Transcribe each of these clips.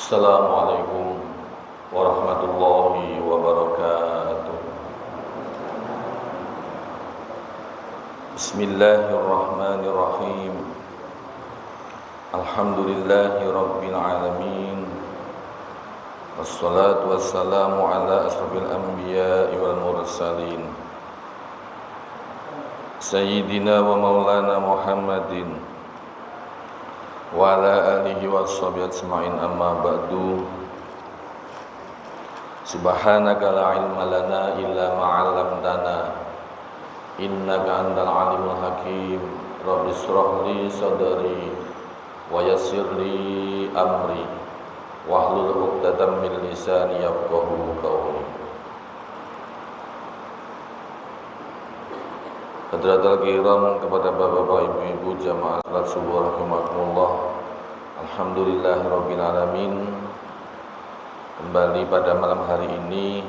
Assalamualaikum warahmatullahi wabarakatuh. Bismillahirrahmanirrahim. Alhamdulillahi rabbil alamin. Wassalatu wassalamu ala asrafil anbiya'i wal mursalin Sayyidina wa maulana Muhammadin wa ala alihi wa sahbihi ajma'in, amma ba'du. Subhanaka la ilma lana illa ma'allamtana innaka antal alimul hakim. Rabbi shrah li sadri wa yassir li amri wahlul 'uqdatam min lisani yafqahu qawli. Hadratul kiram, kepada bapak-bapak, ibu-ibu, jamaah salat subuh rahimakumullah. Alhamdulillahirabbil alamin. Kembali pada malam hari ini,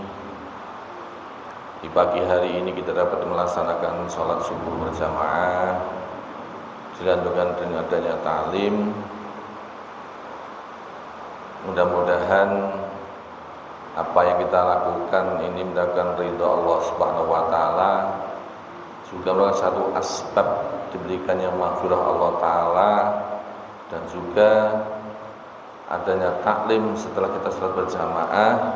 di pagi hari ini kita dapat melaksanakan salat subuh berjamaah dilanjutkan dengan adanya ta'lim. Mudah-mudahan apa yang kita lakukan ini mendapatkan ridha Allah Subhanahu wa taala, juga merupakan satu asbab diberikannya maghfirah Allah Ta'ala, dan juga adanya taklim setelah kita salat berjamaah.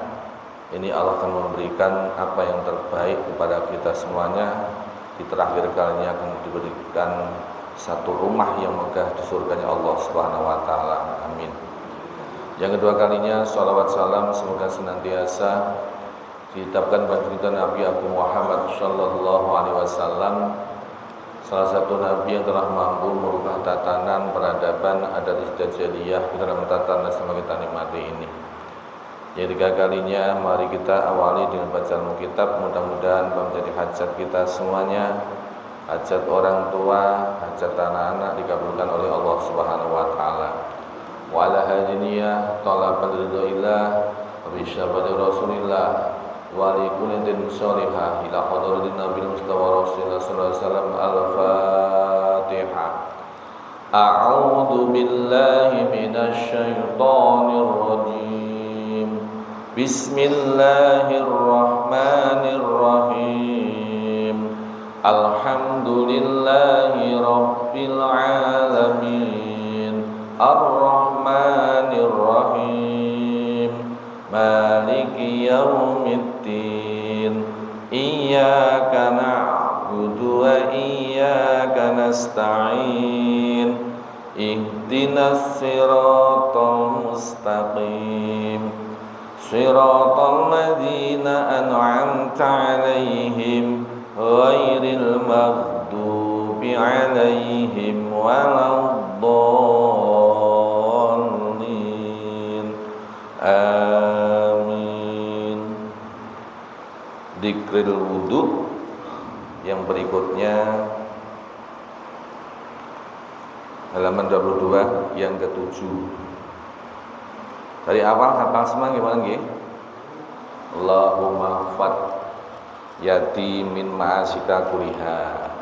Ini Allah akan memberikan apa yang terbaik kepada kita semuanya. Di terakhir kalinya akan diberikan satu rumah yang megah di surganya Allah Subhanahu wa taala. Amin. Yang kedua kalinya, shalawat salam semoga senantiasa diucapkan pada kita Nabi Abu Muhammad sallallahu alaihi wasallam, salah satu nabi yang telah mampu merubah tatanan peradaban adat istiadatiyah dalam tatanan sama kita nikmati ini. Yang tiga kalinya, mari kita awali dengan bacaan kitab. Mudah-mudahan menjadi hajat kita semuanya, hajat orang tua, hajat anak-anak dikabulkan oleh Allah Subhanahu wa taala. Wa ala hadiniyah talaban ridhoillah wa bisyabati Rasulillah wa li kullatin sholihah ila hadratin Nabi Mustafa Rasulullah sallallahu alaihi wasallam. Al-Fatihah. A'udzu billahi minasy syaithanir rajim. Bismillahirrahmanirrahim. Alhamdulillahi rabbil alamin. Ar-Rahmanir Rahim. Maliki yaumiddin. Iyyaka na'budu wa iyyaka nasta'in. Ihdinas siratal mustaqim. Siratal ladzina an'amta 'alaihim ghairil maghdubi 'alaihim waladdallin. Amin. Dzikril wudu yang berikutnya, halaman 22 yang ke-7. Dari awal hafal semua gimana nggih? Allahumma fat yati min ma'asika kuriha.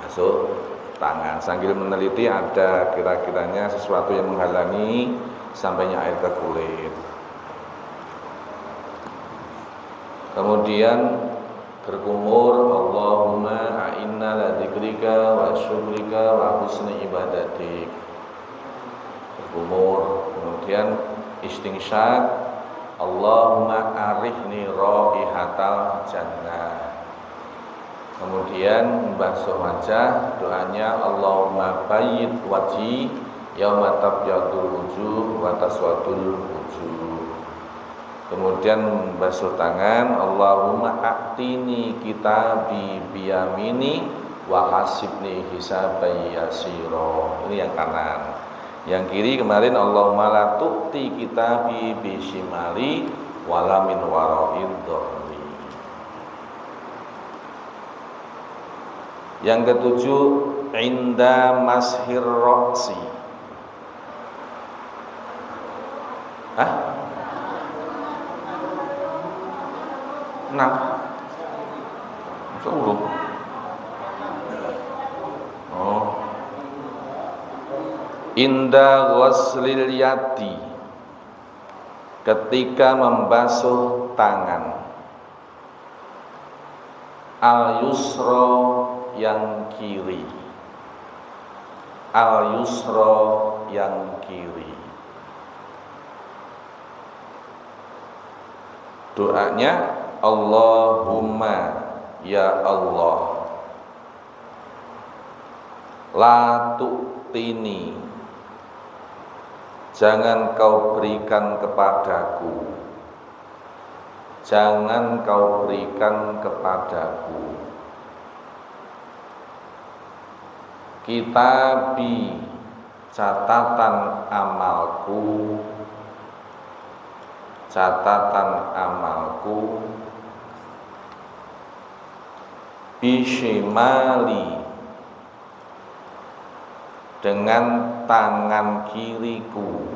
Masuk tangan sambil meneliti ada kira-kiranya sesuatu yang menghalangi sampainya air ke kulit. Kemudian berkumur, Allahumma a'inna la dzikrika wa syukrika wa husni ibadatik. Berkumur. Kemudian istingsyak, Allahumma arihni raihatal jannah. Kemudian membasuh wajah, doanya Allahumma bayyid wajhi yauma tabyadul wujuh wa taswadul wujuh. Kemudian membasuh tangan, Allahumma a'tini kitabi biyamini wa hasibni hisabai yasira. Ini yang kanan. Yang kiri kemarin, Allahumma la tu'ti kitabi bishimali wala min wara'id dhahri. Yang ketujuh, inda mashir ra'si. Enam. Suruh. Oh. Inda ghuslil yati. ketika membasuh tangan. Al-yusra yang kiri. Al-yusra yang kiri. Doanya Allahumma ya Allah, la tu'tini, jangan kau berikan kepadaku, jangan kau berikan kepadaku, kitabi, catatan amalku, catatan amalku, bishimali, dengan tangan kiriku,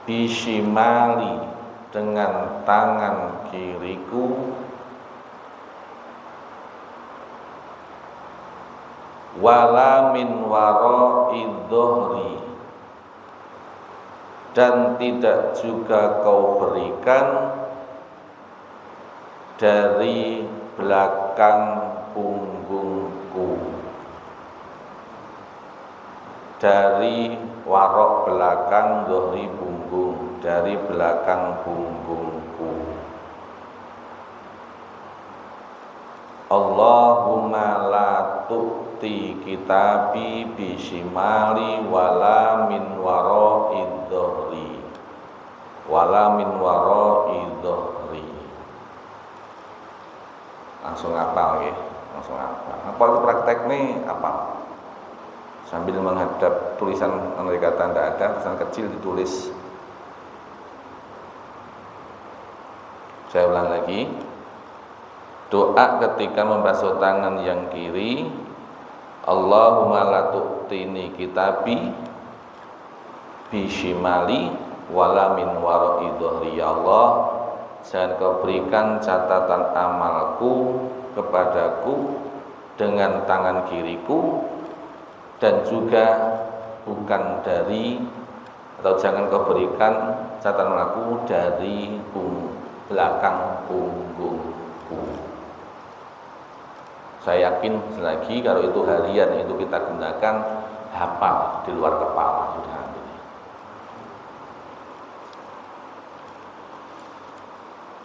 bishimali, dengan tangan kiriku, wala min wara'i dhuhri, dan tidak juga kau berikan dari belakang punggungku, dari warok belakang, dhuhri punggung, dari belakang punggungku. Allahumma la tu'ti kitabi bishimali wala min wara'i dhuhri, wala min wara'i dhuhri. Langsung hafal ya, langsung hafal. Apa itu praktek nih? Apa? Sambil menghadap tulisan andai kata tidak ada, tulisan kecil ditulis. Saya ulang lagi. Doa ketika membasuh tangan yang kiri, Allahumma la tu'tini kitabi bishimali wala min wara'i dhuhri, ya Allah, jangan kau berikan catatan amalku kepadaku dengan tangan kiriku, dan juga bukan dari, atau jangan kau berikan catatan amalku dari belakang punggungku. Saya yakin lagi kalau itu harian itu kita gunakan, hafal di luar kepala sudah.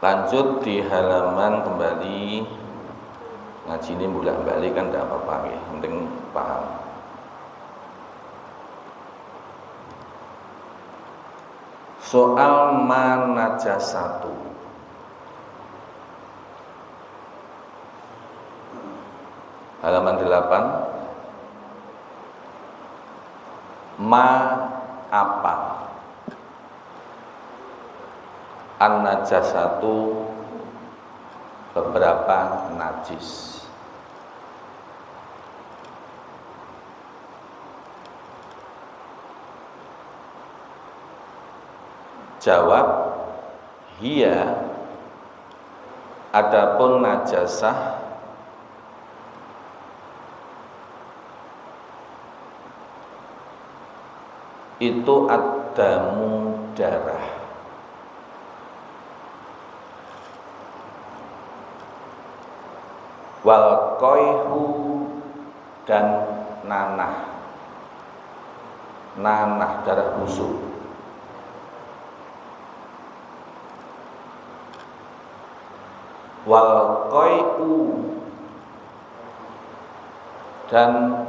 Lanjut di halaman kembali, ngaji ini bolak balik kan tidak apa-apa ya, penting paham. Soal manajasatu. Halaman 8. Ma apa? An-najasatu, beberapa najis. Jawab, hiya, adapun najasah, itu ad-damu, darah, wal qoihu, dan nanah, darah busuk, wal qoihu, dan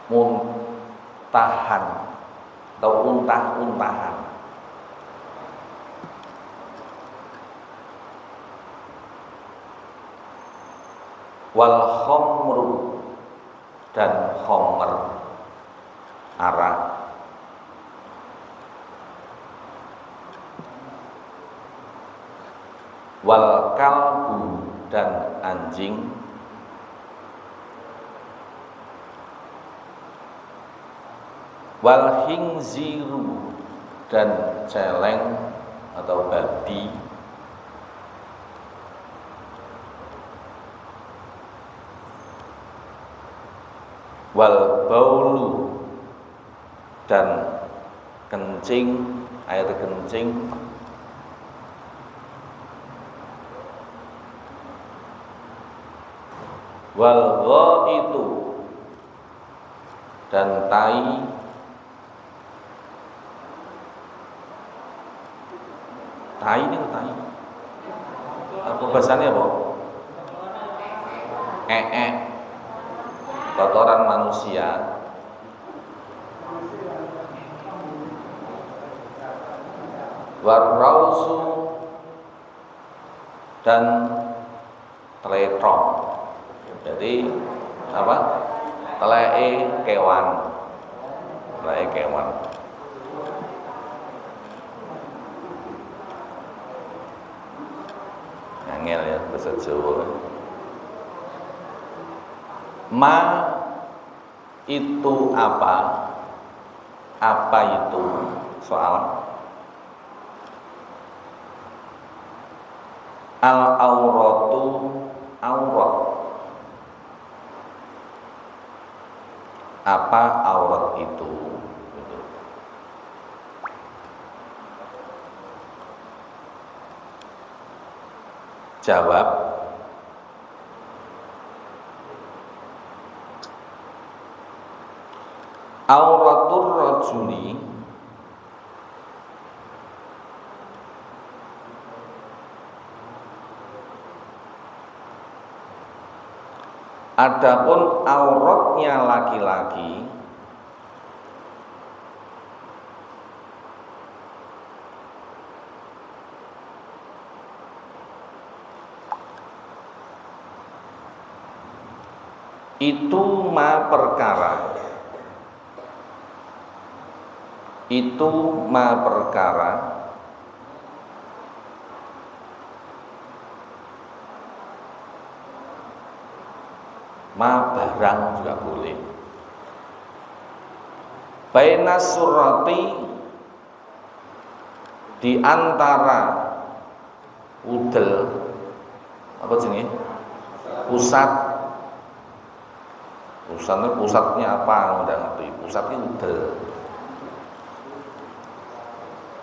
muntahan atau untah-untahan, wal khomru, dan khomer, arak, wal kalbu, dan anjing, wal khinziru, dan celeng atau babi, wal baulu, dan kencing, air kencing, wal ghaitu, dan tai, ini tai. Apa bahasanya apa? Kotoran manusia. Warrausu, dan teletrong. Jadi apa? Teleke kewan. Angel ya bahasa Jawa. Ma itu apa? Apa itu? Soal. Al-auratu, aurat. Apa aurat itu? Jawab. Auratur rajuli, adapun auratnya laki-laki, itu ma perkara, ma barang juga boleh. Baina surati, di antara udel, apa jenis? Pusatnya apa? Udah ngerti. Pusatnya udel.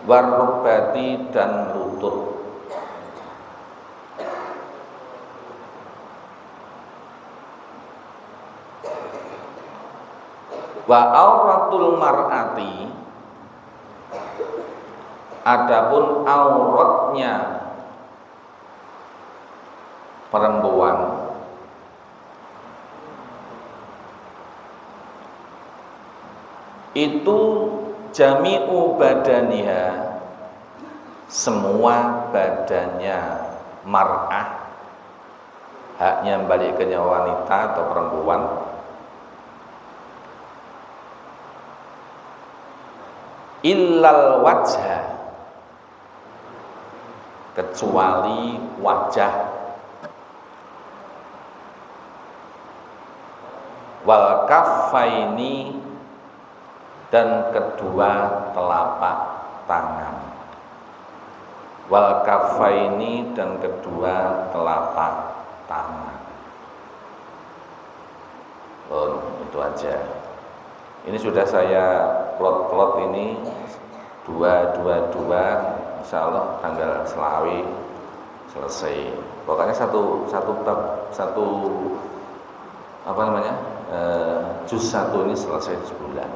Warrubati, dan lutut. Wa auratul mar'ati, adapun auratnya perempuan, itu jami'u badaniha, semua badannya mar'ah, haknya balik ke wanita atau perempuan, illal wajha, kecuali wajah, wal kaffaini, dan kedua telapak tangan, wal kaffaini, dan kedua telapak tangan. Itu aja. Ini sudah saya plot ini 222, insya Allah tanggal selawi selesai. Pokoknya satu juz 1 ini selesai sebulan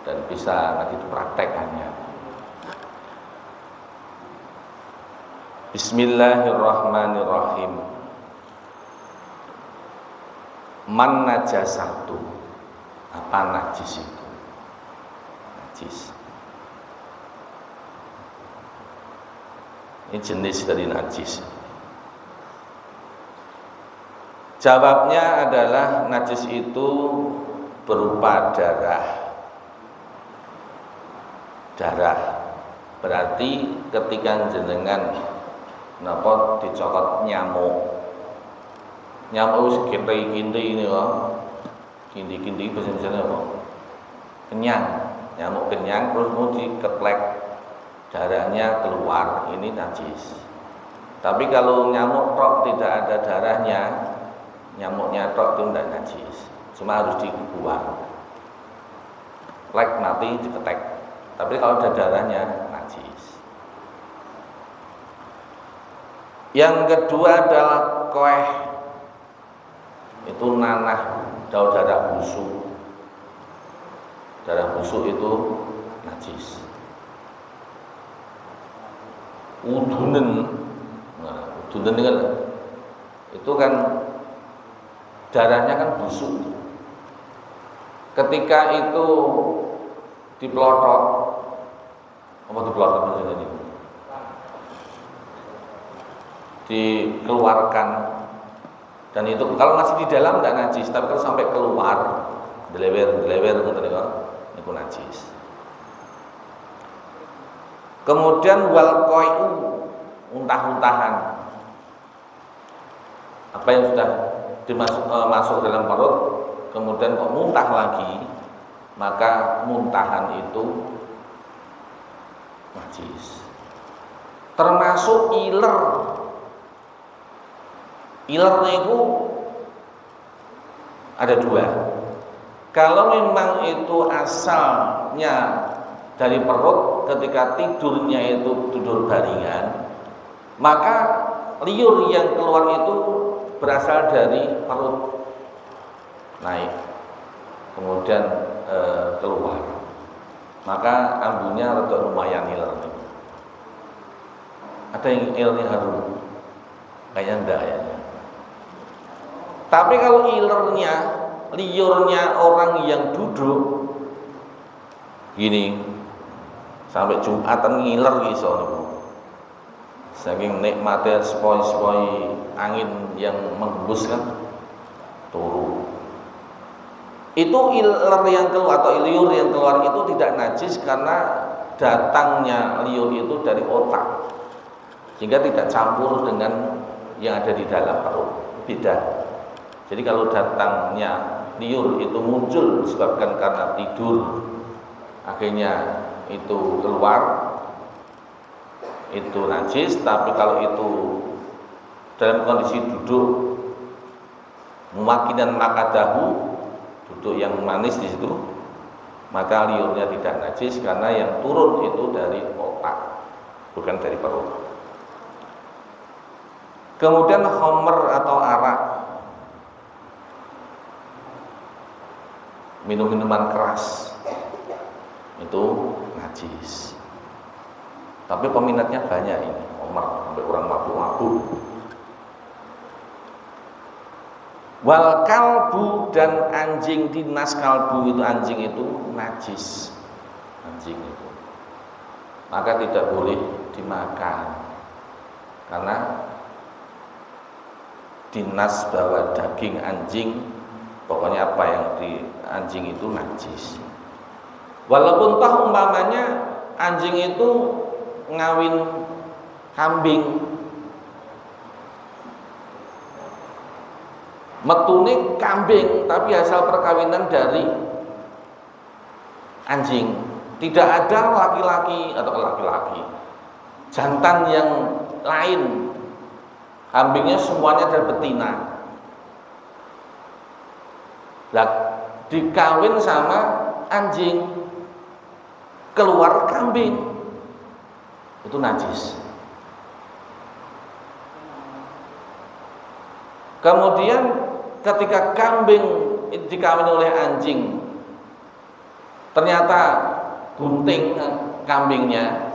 dan bisa nanti dipraktekannya. Bismillahirrahmanirrahim. Man najasatu, apa najis itu? Najis. Ini jenis dari najis. Jawabnya adalah najis itu berupa darah. Berarti ketika jenengan napa dicokot nyamuk kindi ini loh. Kindi bahasa apa? Kenyang. Nyamuk kenyang terus mau dikeplek, darahnya keluar, ini najis. Tapi kalau nyamuk tok tidak ada darahnya, nyamuknya tok itu tidak najis, cuma harus dibuang. Plek mati diketek. Tapi kalau ada darahnya najis. Yang kedua adalah koeh, itu nanah darah busuk. Darah busuk itu najis. Udunen, nah, udunen kan itu kan darahnya kan busuk. Ketika itu dipelotot, apa dipelotot maksudnya ini? Dikeluarkan, dan itu kalau masih di dalam nggak najis, tapi kalau sampai keluar, delewer itu najis. Kemudian wal qai'u, untah-untahan, apa yang sudah masuk dalam perut kemudian kok muntah lagi, maka muntahan itu najis. Termasuk iler. Ilernya itu ada dua. Kalau memang itu asalnya dari perut, ketika tidurnya itu tidur baringan, maka liur yang keluar itu berasal dari perut, naik kemudian keluar, maka ambunya rada lumayan iler. Ada yang ilnya harum, kayaknya enggak ya. Tapi kalau ilernya, liurnya orang yang duduk gini sampai Jumatan ngiler iso niku. Saking nikmatnya sepoi-sepoi angin yang menghembus kan turu. Itu iler yang keluar atau liur yang keluar itu tidak najis karena datangnya liur itu dari otak, sehingga tidak campur dengan yang ada di dalam perut. Beda. Jadi kalau datangnya liur itu muncul disebabkan karena tidur, akhirnya itu keluar, itu najis. Tapi kalau itu dalam kondisi duduk mumakinan makadahu, duduk yang manis di situ, maka liurnya tidak najis karena yang turun itu dari otak, bukan dari perut. Kemudian khamr atau arak, minum-minuman keras itu najis. Tapi peminatnya banyak ini, sampai orang mabuk-mabuk. Wal kalbu, dan anjing, dinas kalbu itu anjing itu najis. Anjing itu maka tidak boleh dimakan karena dinas bahwa daging anjing, pokoknya apa yang di anjing itu najis. Walaupun toh umpamanya anjing itu ngawin kambing, metune kambing, tapi asal perkawinan dari anjing, tidak ada laki-laki atau laki-laki jantan yang lain, kambingnya semuanya dari betina. Lah dikawin sama anjing, keluar kambing, itu najis. Kemudian ketika kambing dikawin oleh anjing, ternyata gunting kambingnya,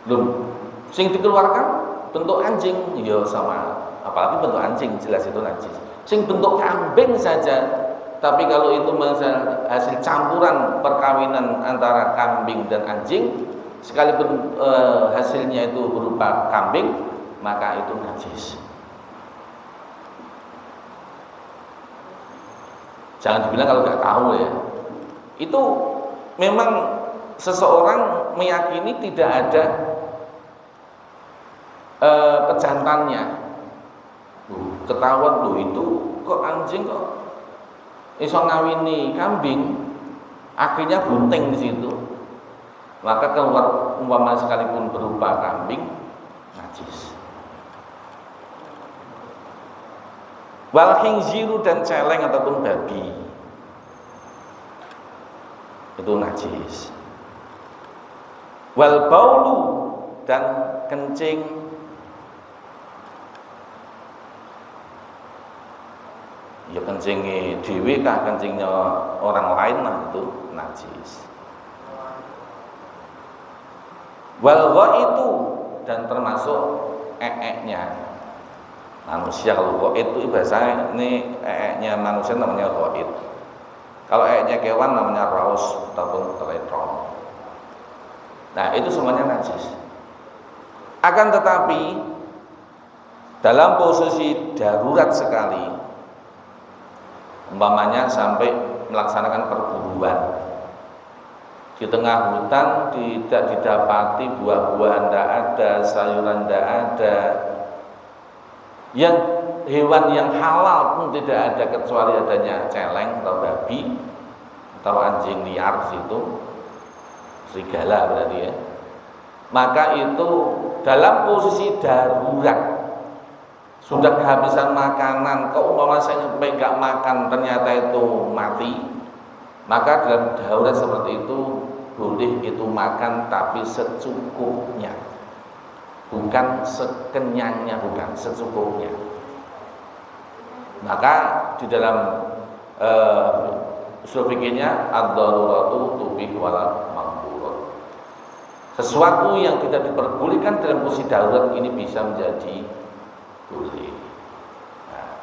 belum sing dikeluarkan bentuk anjing, ya sama, apalagi bentuk anjing jelas itu najis. Sing bentuk kambing saja, tapi kalau itu hasil campuran perkawinan antara kambing dan anjing, sekalipun hasilnya itu berupa kambing, maka itu najis. Jangan dibilang kalau nggak tahu ya. Itu memang seseorang meyakini tidak ada pejantannya. Ketahuan loh itu kok anjing kok iso ngawini kambing, akhirnya bunting di situ, maka keluar umpama sekalipun berupa kambing, najis. Wal khinziru, dan celeng ataupun babi itu najis. Wal baulu, dan kencing. Ya kencingnya dewe kah, kencingnya orang lain lah itu najis. Wal itu, dan termasuk ee-nya manusia. Kalau ghaid itu bahasanya ini ee-nya manusia namanya ghaid. Kalau ee-nya kewan namanya raus ataupun teletron. Nah, itu semuanya najis. Akan tetapi dalam posisi darurat sekali, umpamanya sampai melaksanakan perburuan di tengah hutan, tidak didapati buah-buahan, tidak ada sayuran, tidak ada, yang hewan yang halal pun tidak ada kecuali adanya celeng atau babi atau anjing liar di situ, serigala berarti ya. Maka itu dalam posisi darurat, sudah kehabisan makanan, keumpama saya sampai nggak makan ternyata itu mati, maka dalam darurat seperti itu boleh itu makan, tapi secukupnya, bukan sekenyangnya, bukan secukupnya. Maka di dalam usul fikihnya ad-daruratu tubihu wal mahdurat. Sesuatu yang tidak diperbolehkan dalam posisi darurat ini bisa menjadi boleh. Nah,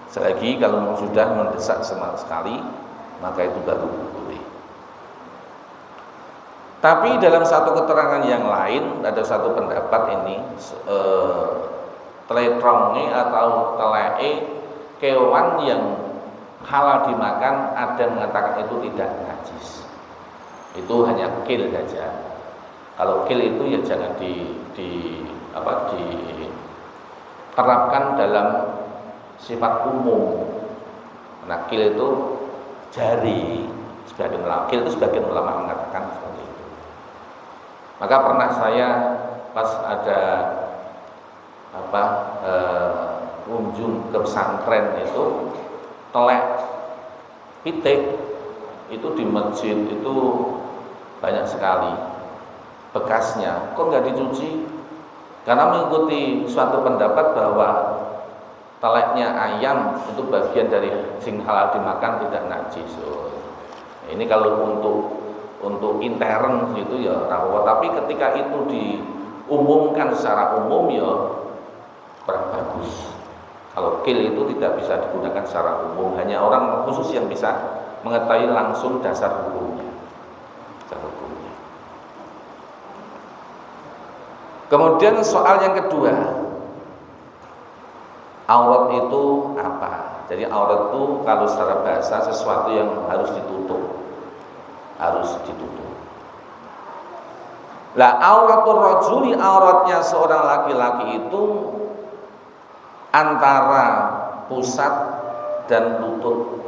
selagi kalau sudah mendesak sama sekali, maka itu baru boleh. Tapi dalam satu keterangan yang lain, ada satu pendapat ini, teletronge atau teleke kewan yang halal dimakan, ada mengatakan itu tidak najis. Itu hanya kil saja. Kalau kil itu ya jangan diterapkan dalam sifat umum. Nah, kil itu jari, sebagian ulama, kil itu sebagian ulama mengatakan seperti itu. Maka pernah saya pas ada kunjung ke pesantren itu, telek pitik itu di masjid itu banyak sekali bekasnya. Kok nggak dicuci? Karena mengikuti suatu pendapat bahwa teleknya ayam itu bagian dari sing halal dimakan, tidak najis. Ini kalau untuk intern itu ya rawa, tapi ketika itu diumumkan secara umum ya kurang bagus. Kalau kil itu tidak bisa digunakan secara umum, hanya orang khusus yang bisa mengetahui langsung dasar hukumnya. Kemudian soal yang kedua, aurat itu apa? Jadi aurat itu kalau secara bahasa sesuatu yang harus ditutup. Lah auratul rajuli, auratnya seorang laki-laki itu antara pusat dan lutut.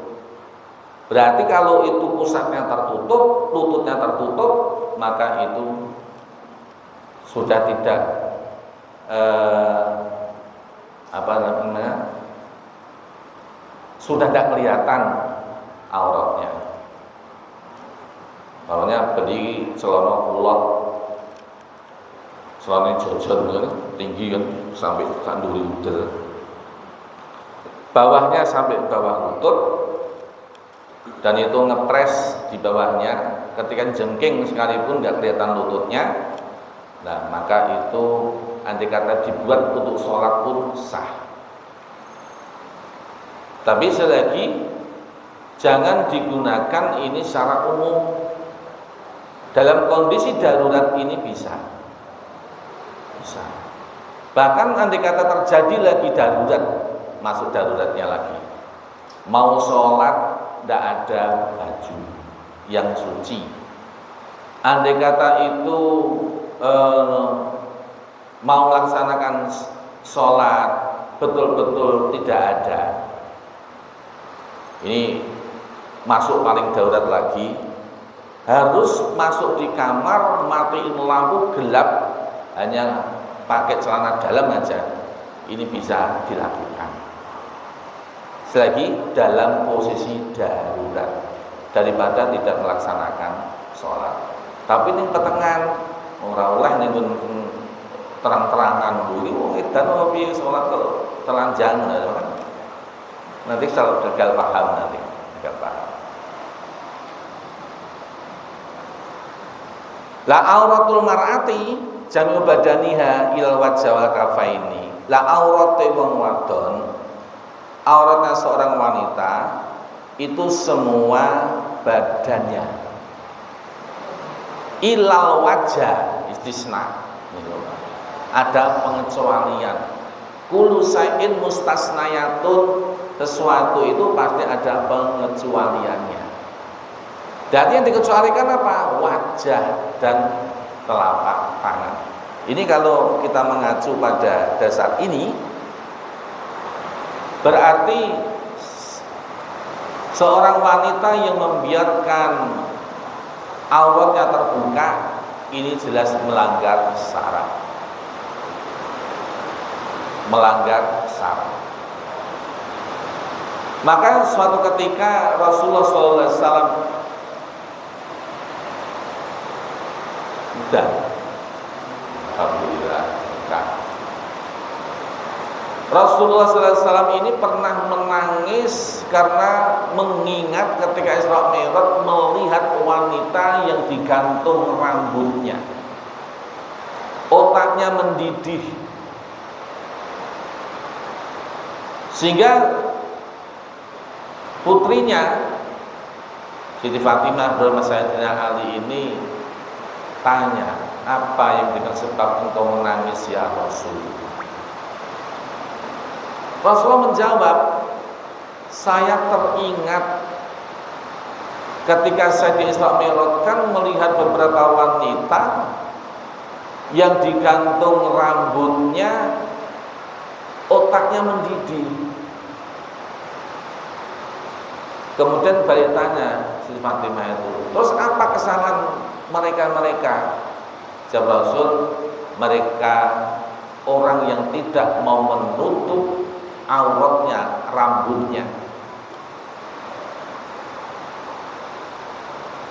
Berarti kalau itu pusatnya tertutup, lututnya tertutup, maka itu sudah tidak sudah tidak kelihatan auratnya. Makanya beli celana kulot, celana jojon kan, tinggi kan, sampai sanduri udel, bawahnya sampai bawah lutut, dan itu ngepres di bawahnya, ketika jengking sekalipun nggak kelihatan lututnya. Nah, maka itu andai kata dibuat untuk sholat pun sah. Tapi selagi jangan digunakan ini secara umum. Dalam kondisi darurat ini bisa. Bahkan andai kata terjadi lagi darurat, masuk daruratnya lagi, mau sholat tidak ada baju yang suci, andai kata itu mau melaksanakan sholat betul-betul tidak ada, ini masuk paling darurat lagi, harus masuk di kamar, matiin lampu, gelap, hanya pakai celana dalam aja, ini bisa dilakukan selagi dalam posisi darurat. daripada tidak melaksanakan sholat. Tapi ini petengan ora oleh ning terang-terangan dulu wong edan piye sholat kok telanjang kan. Nanti kalau gagal paham nanti, gagal paham. La auratul mar'ati jami'u badaniha ilal wajha wal kafaini. La aurate wong wadon, auratnya seorang wanita itu semua badannya. Ilal wajah istisna. Ada pengecualian. Kullu sayin mustasnayatun, sesuatu itu pasti ada pengecualiannya. Jadi yang dikecualikan apa? Wajah dan telapak tangan. Ini kalau kita mengacu pada dasar ini, berarti seorang wanita yang membiarkan auratnya terbuka, ini jelas melanggar syarat. Melanggar syarat. Maka suatu ketika Rasulullah SAW dan alhamdulillah Rasulullah SAW ini pernah menangis karena mengingat ketika Isra Mi'raj melihat wanita yang digantung rambutnya, otaknya mendidih, sehingga putrinya Siti Fatimah bersama Sayyidina Ali ini tanya, apa yang dengan sebab engkau menangis ya Rasul? Rasulullah menjawab, saya teringat ketika saya di Isra Mi'raj kan melihat beberapa wanita yang digantung rambutnya, otaknya mendidih. Kemudian balik tanya si Fatimah itu, terus apa kesalahan mereka? Jawab Rasul, mereka orang yang tidak mau menutup auratnya, rambutnya.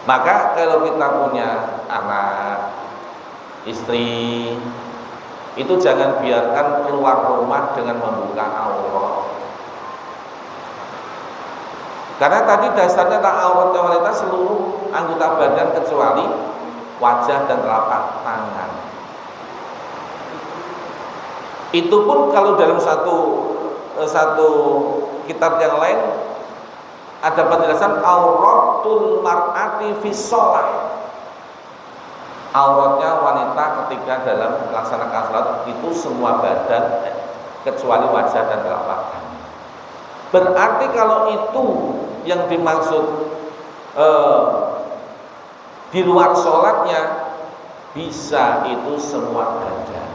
Maka kalau kita punya anak, istri, itu jangan biarkan keluar rumah dengan membuka aurat. Karena tadi dasarnya auratnya wanita seluruh anggota badan kecuali wajah dan telapak tangan. Itu pun kalau dalam satu kitab yang lain ada penjelasan auratul mar'ati fi shalah. Auratnya wanita ketika dalam melaksanakan salat itu semua badan kecuali wajah dan telapak tangan. Berarti kalau itu yang dimaksud di luar sholatnya, bisa itu semua badan.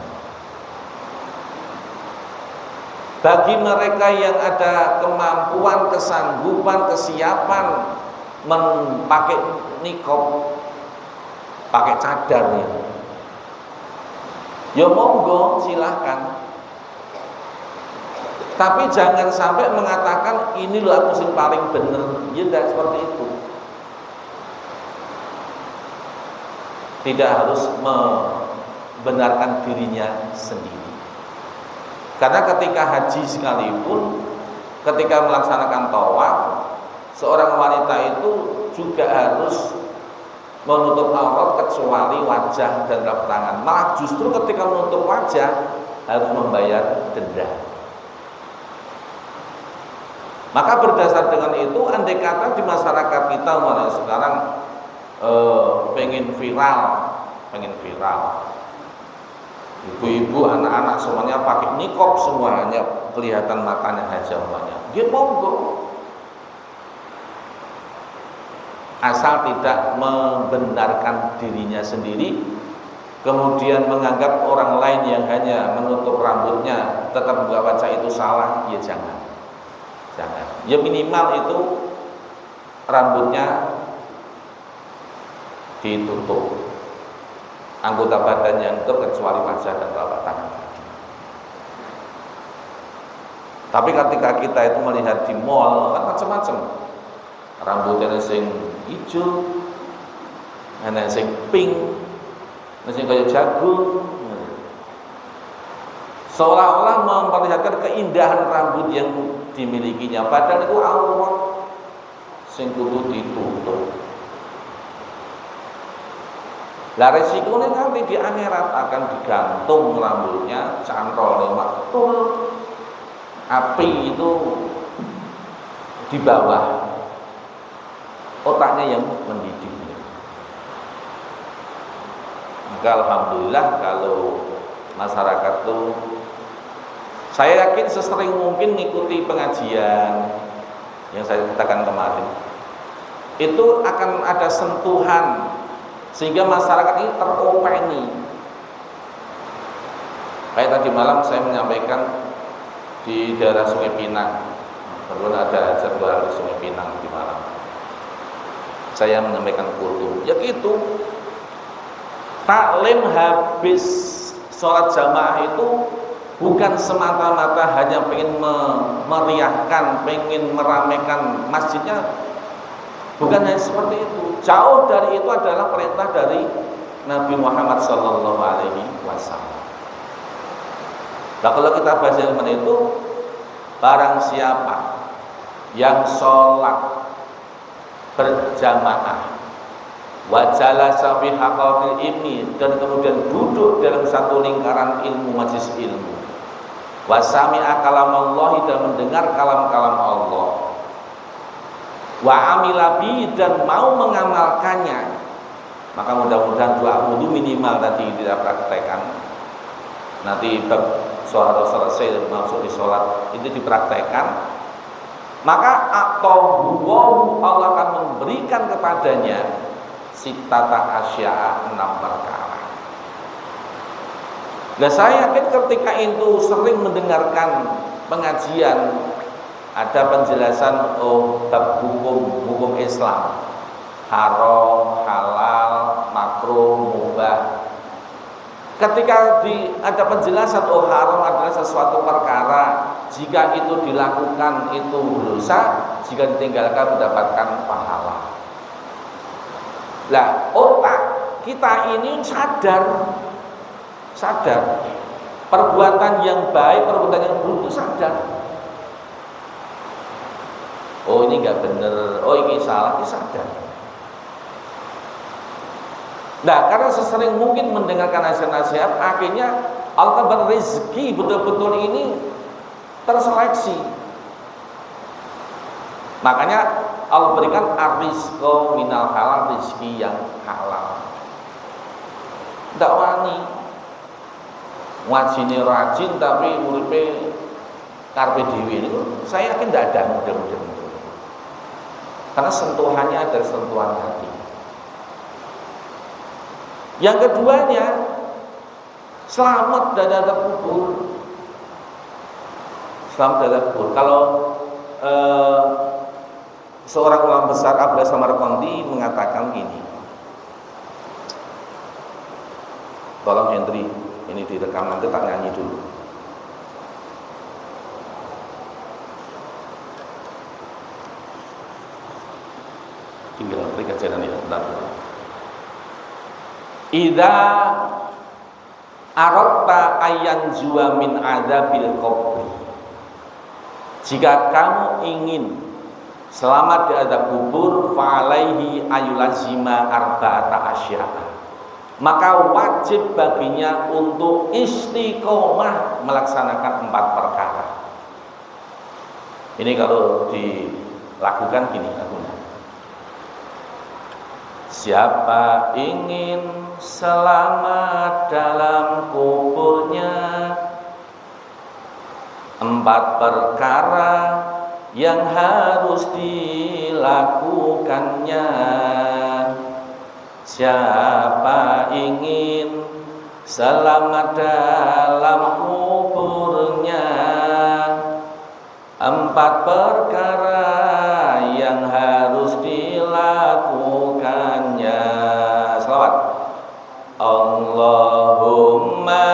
Bagi mereka yang ada kemampuan, kesanggupan, kesiapan memakai niqab, pakai cadar ya monggo silahkan. Tapi jangan sampai mengatakan ini loh aku sing paling bener. Ya tidak seperti itu. Tidak harus membenarkan dirinya sendiri. Karena ketika haji sekalipun, ketika melaksanakan tawaf, seorang wanita itu juga harus menutup aurat kecuali wajah dan telapak tangan. Malah justru ketika menutup wajah harus membayar denda. Maka berdasar dengan itu, andai kata di masyarakat kita sekarang pengen viral, ibu-ibu, anak-anak semuanya pakai niqab, semuanya kelihatan matanya aja semuanya, dia monggo, asal tidak membenarkan dirinya sendiri, kemudian menganggap orang lain yang hanya menutup rambutnya tetap buka wajah itu salah, ya jangan. Ya minimal itu rambutnya ditutup, anggota badan yang kecuali wajah dan telapak tangan. Tapi ketika kita itu melihat di mall kan macam-macam, rambutnya sing ijo, ana sing pink, ana sing kaya jagung. Seolah-olah memperlihatkan keindahan rambut yang dimilikinya, padahal itu aurat sing kudu ditutup. Lah resikonya nanti di akhirat akan digantung rambutnya, cantolnya maktul, api itu di bawah otaknya yang mendidih. Maka alhamdulillah kalau masyarakat tuh, saya yakin sesering mungkin mengikuti pengajian yang saya katakan kemarin, itu akan ada sentuhan sehingga masyarakat ini teropeni. Kayak tadi malam saya menyampaikan di daerah Sungai Pinang, kebetulan ada jadwal di Sungai Pinang di malam. Saya menyampaikan kultum, ya gitu. Taklim habis sholat jamaah itu bukan semata-mata hanya pengen memeriahkan, pengen meramaikan masjidnya, bukan hanya seperti itu. Jauh dari itu adalah perintah dari Nabi Muhammad SAW. Nah, kalau kita bahas ilmu itu, barang siapa yang sholat berjamaah, wajalasa fi haqatil ilmi, dan kemudian duduk dalam satu lingkaran ilmu, majelis ilmu, wasami'a kalamallahi, dan mendengar kalam-kalam Allah, wa amila bi, dan mau mengamalkannya, maka mudah-mudahan doa wudu minimal tadi tidak praktekkan. Nanti bab sholat selesai masuk di sholat itu dipraktekkan, maka Allah akan memberikan kepadanya sitata asya'a, 6 perkara. Nah, saya yakin ketika itu sering mendengarkan pengajian, ada penjelasan bab hukum Islam, haram, halal, makruh, mubah. Ketika ada penjelasan haram adalah sesuatu perkara, jika itu dilakukan itu dosa, jika ditinggalkan mendapatkan pahala. Lah, otak kita ini sadar perbuatan yang baik, perbuatan yang buruk itu sadar. Oh, ini enggak benar, oh ini salah, ini sadar. Nah, karena sesering mungkin mendengarkan nasihat-nasihat, akhirnya Allah berizki betul-betul ini terseleksi. Makanya Allah berikan ar-rizqa minal halal, rizki yang halal. Tidak wani ngajine rajin tapi uripe karpe dhewe niku, saya yakin tidak ada model-model itu. Karena sentuhannya adalah sentuhan hati. Yang keduanya, selamat dari azab kubur. Selamat dari azab kubur. Kalau seorang ulama besar Abdullah Samarqandi mengatakan gini, tolong Hendri, ini direkam, nanti tak nyanyi dulu. Tinggal klik aja nanti, bentar. Idza aratta ayan jua min adzabil qabr, jika kamu ingin selamat dari azab kubur, fa'alaihi ayulazima arba'ata asya'a, maka wajib baginya untuk istiqomah melaksanakan 4 perkara. Ini kalau dilakukan gini lagunya. Siapa ingin selamat dalam kuburnya, 4 perkara yang harus dilakukannya. Siapa ingin selamat dalam kuburnya, 4 perkara yang harus dilakukannya. Selawat. Allahumma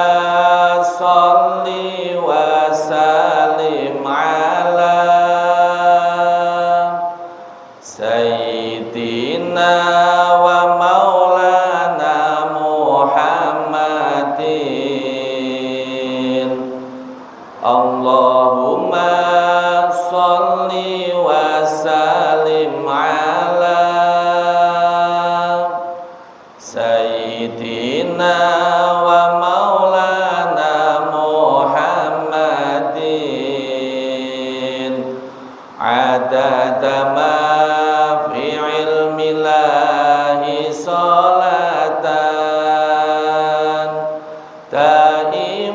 sholli wa sallim ala sayyidina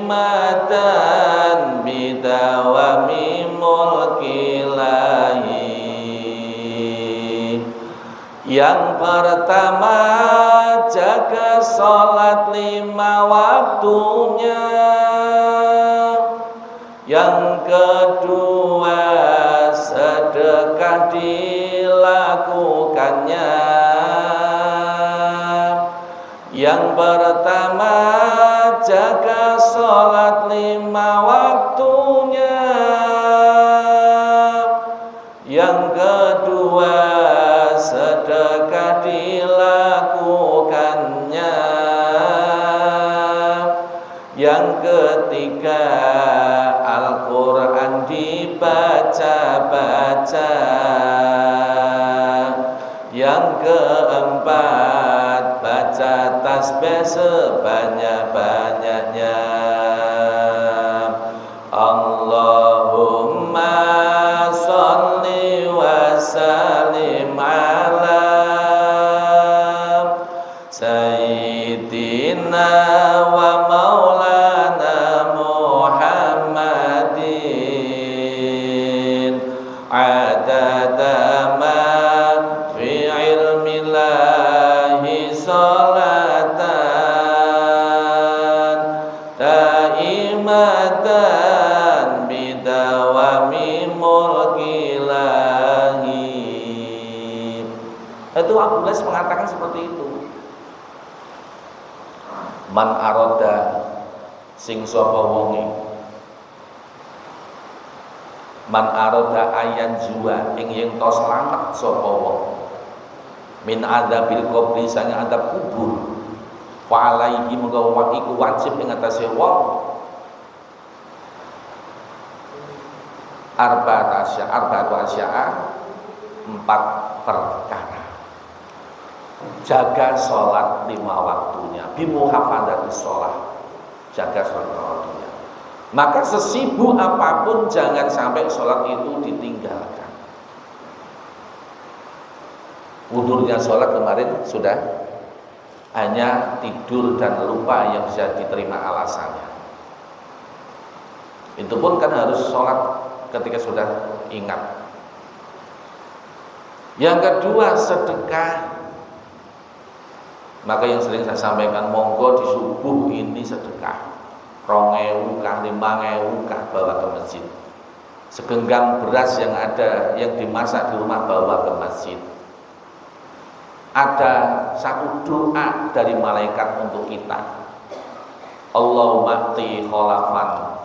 Daimatan bidawami mulkilahi. Yang pertama, jaga sholat 5 waktunya. Yang kedua, sedekah dilakukannya. Yang pertama, jaga sholat 5 waktunya. Yang kedua, sedekah dilakukannya. Yang ketiga, Al-Quran dibaca-baca. Yang keempat, baca tasbih sebanyak-banyaknya. Allahumma sholli wa sallim ala Sayyidina wa maulana Muhammadin adada ma fi ilmillahi salatan daimatan bidawami mulkilahi. Itu Abu Las mengatakan seperti itu. Man aroda sing sapa wonge, man aroda ayan jua ing yen to slamet sapa wong min adzabil qabri sange adab kubur, fa alaihi mengko iku wajib ing atase wong arba'atu asya'a 4 perkara. Jaga sholat 5 waktunya, bimuhafadzati sholat, jaga sholat 5 waktunya. Maka sesibuk apapun jangan sampai sholat itu ditinggalkan. Wudurnya sholat kemarin sudah, hanya tidur dan lupa yang bisa diterima alasannya. Itu pun kan harus sholat ketika sudah ingat. Yang kedua, sedekah. Maka yang sering saya sampaikan, monggo di subuh ini sedekah 2.000 kah 5.000 kah bawa ke masjid. Segenggam beras yang ada, yang dimasak di rumah bawa ke masjid. Ada satu doa dari malaikat untuk kita. Allahumma ati kholafan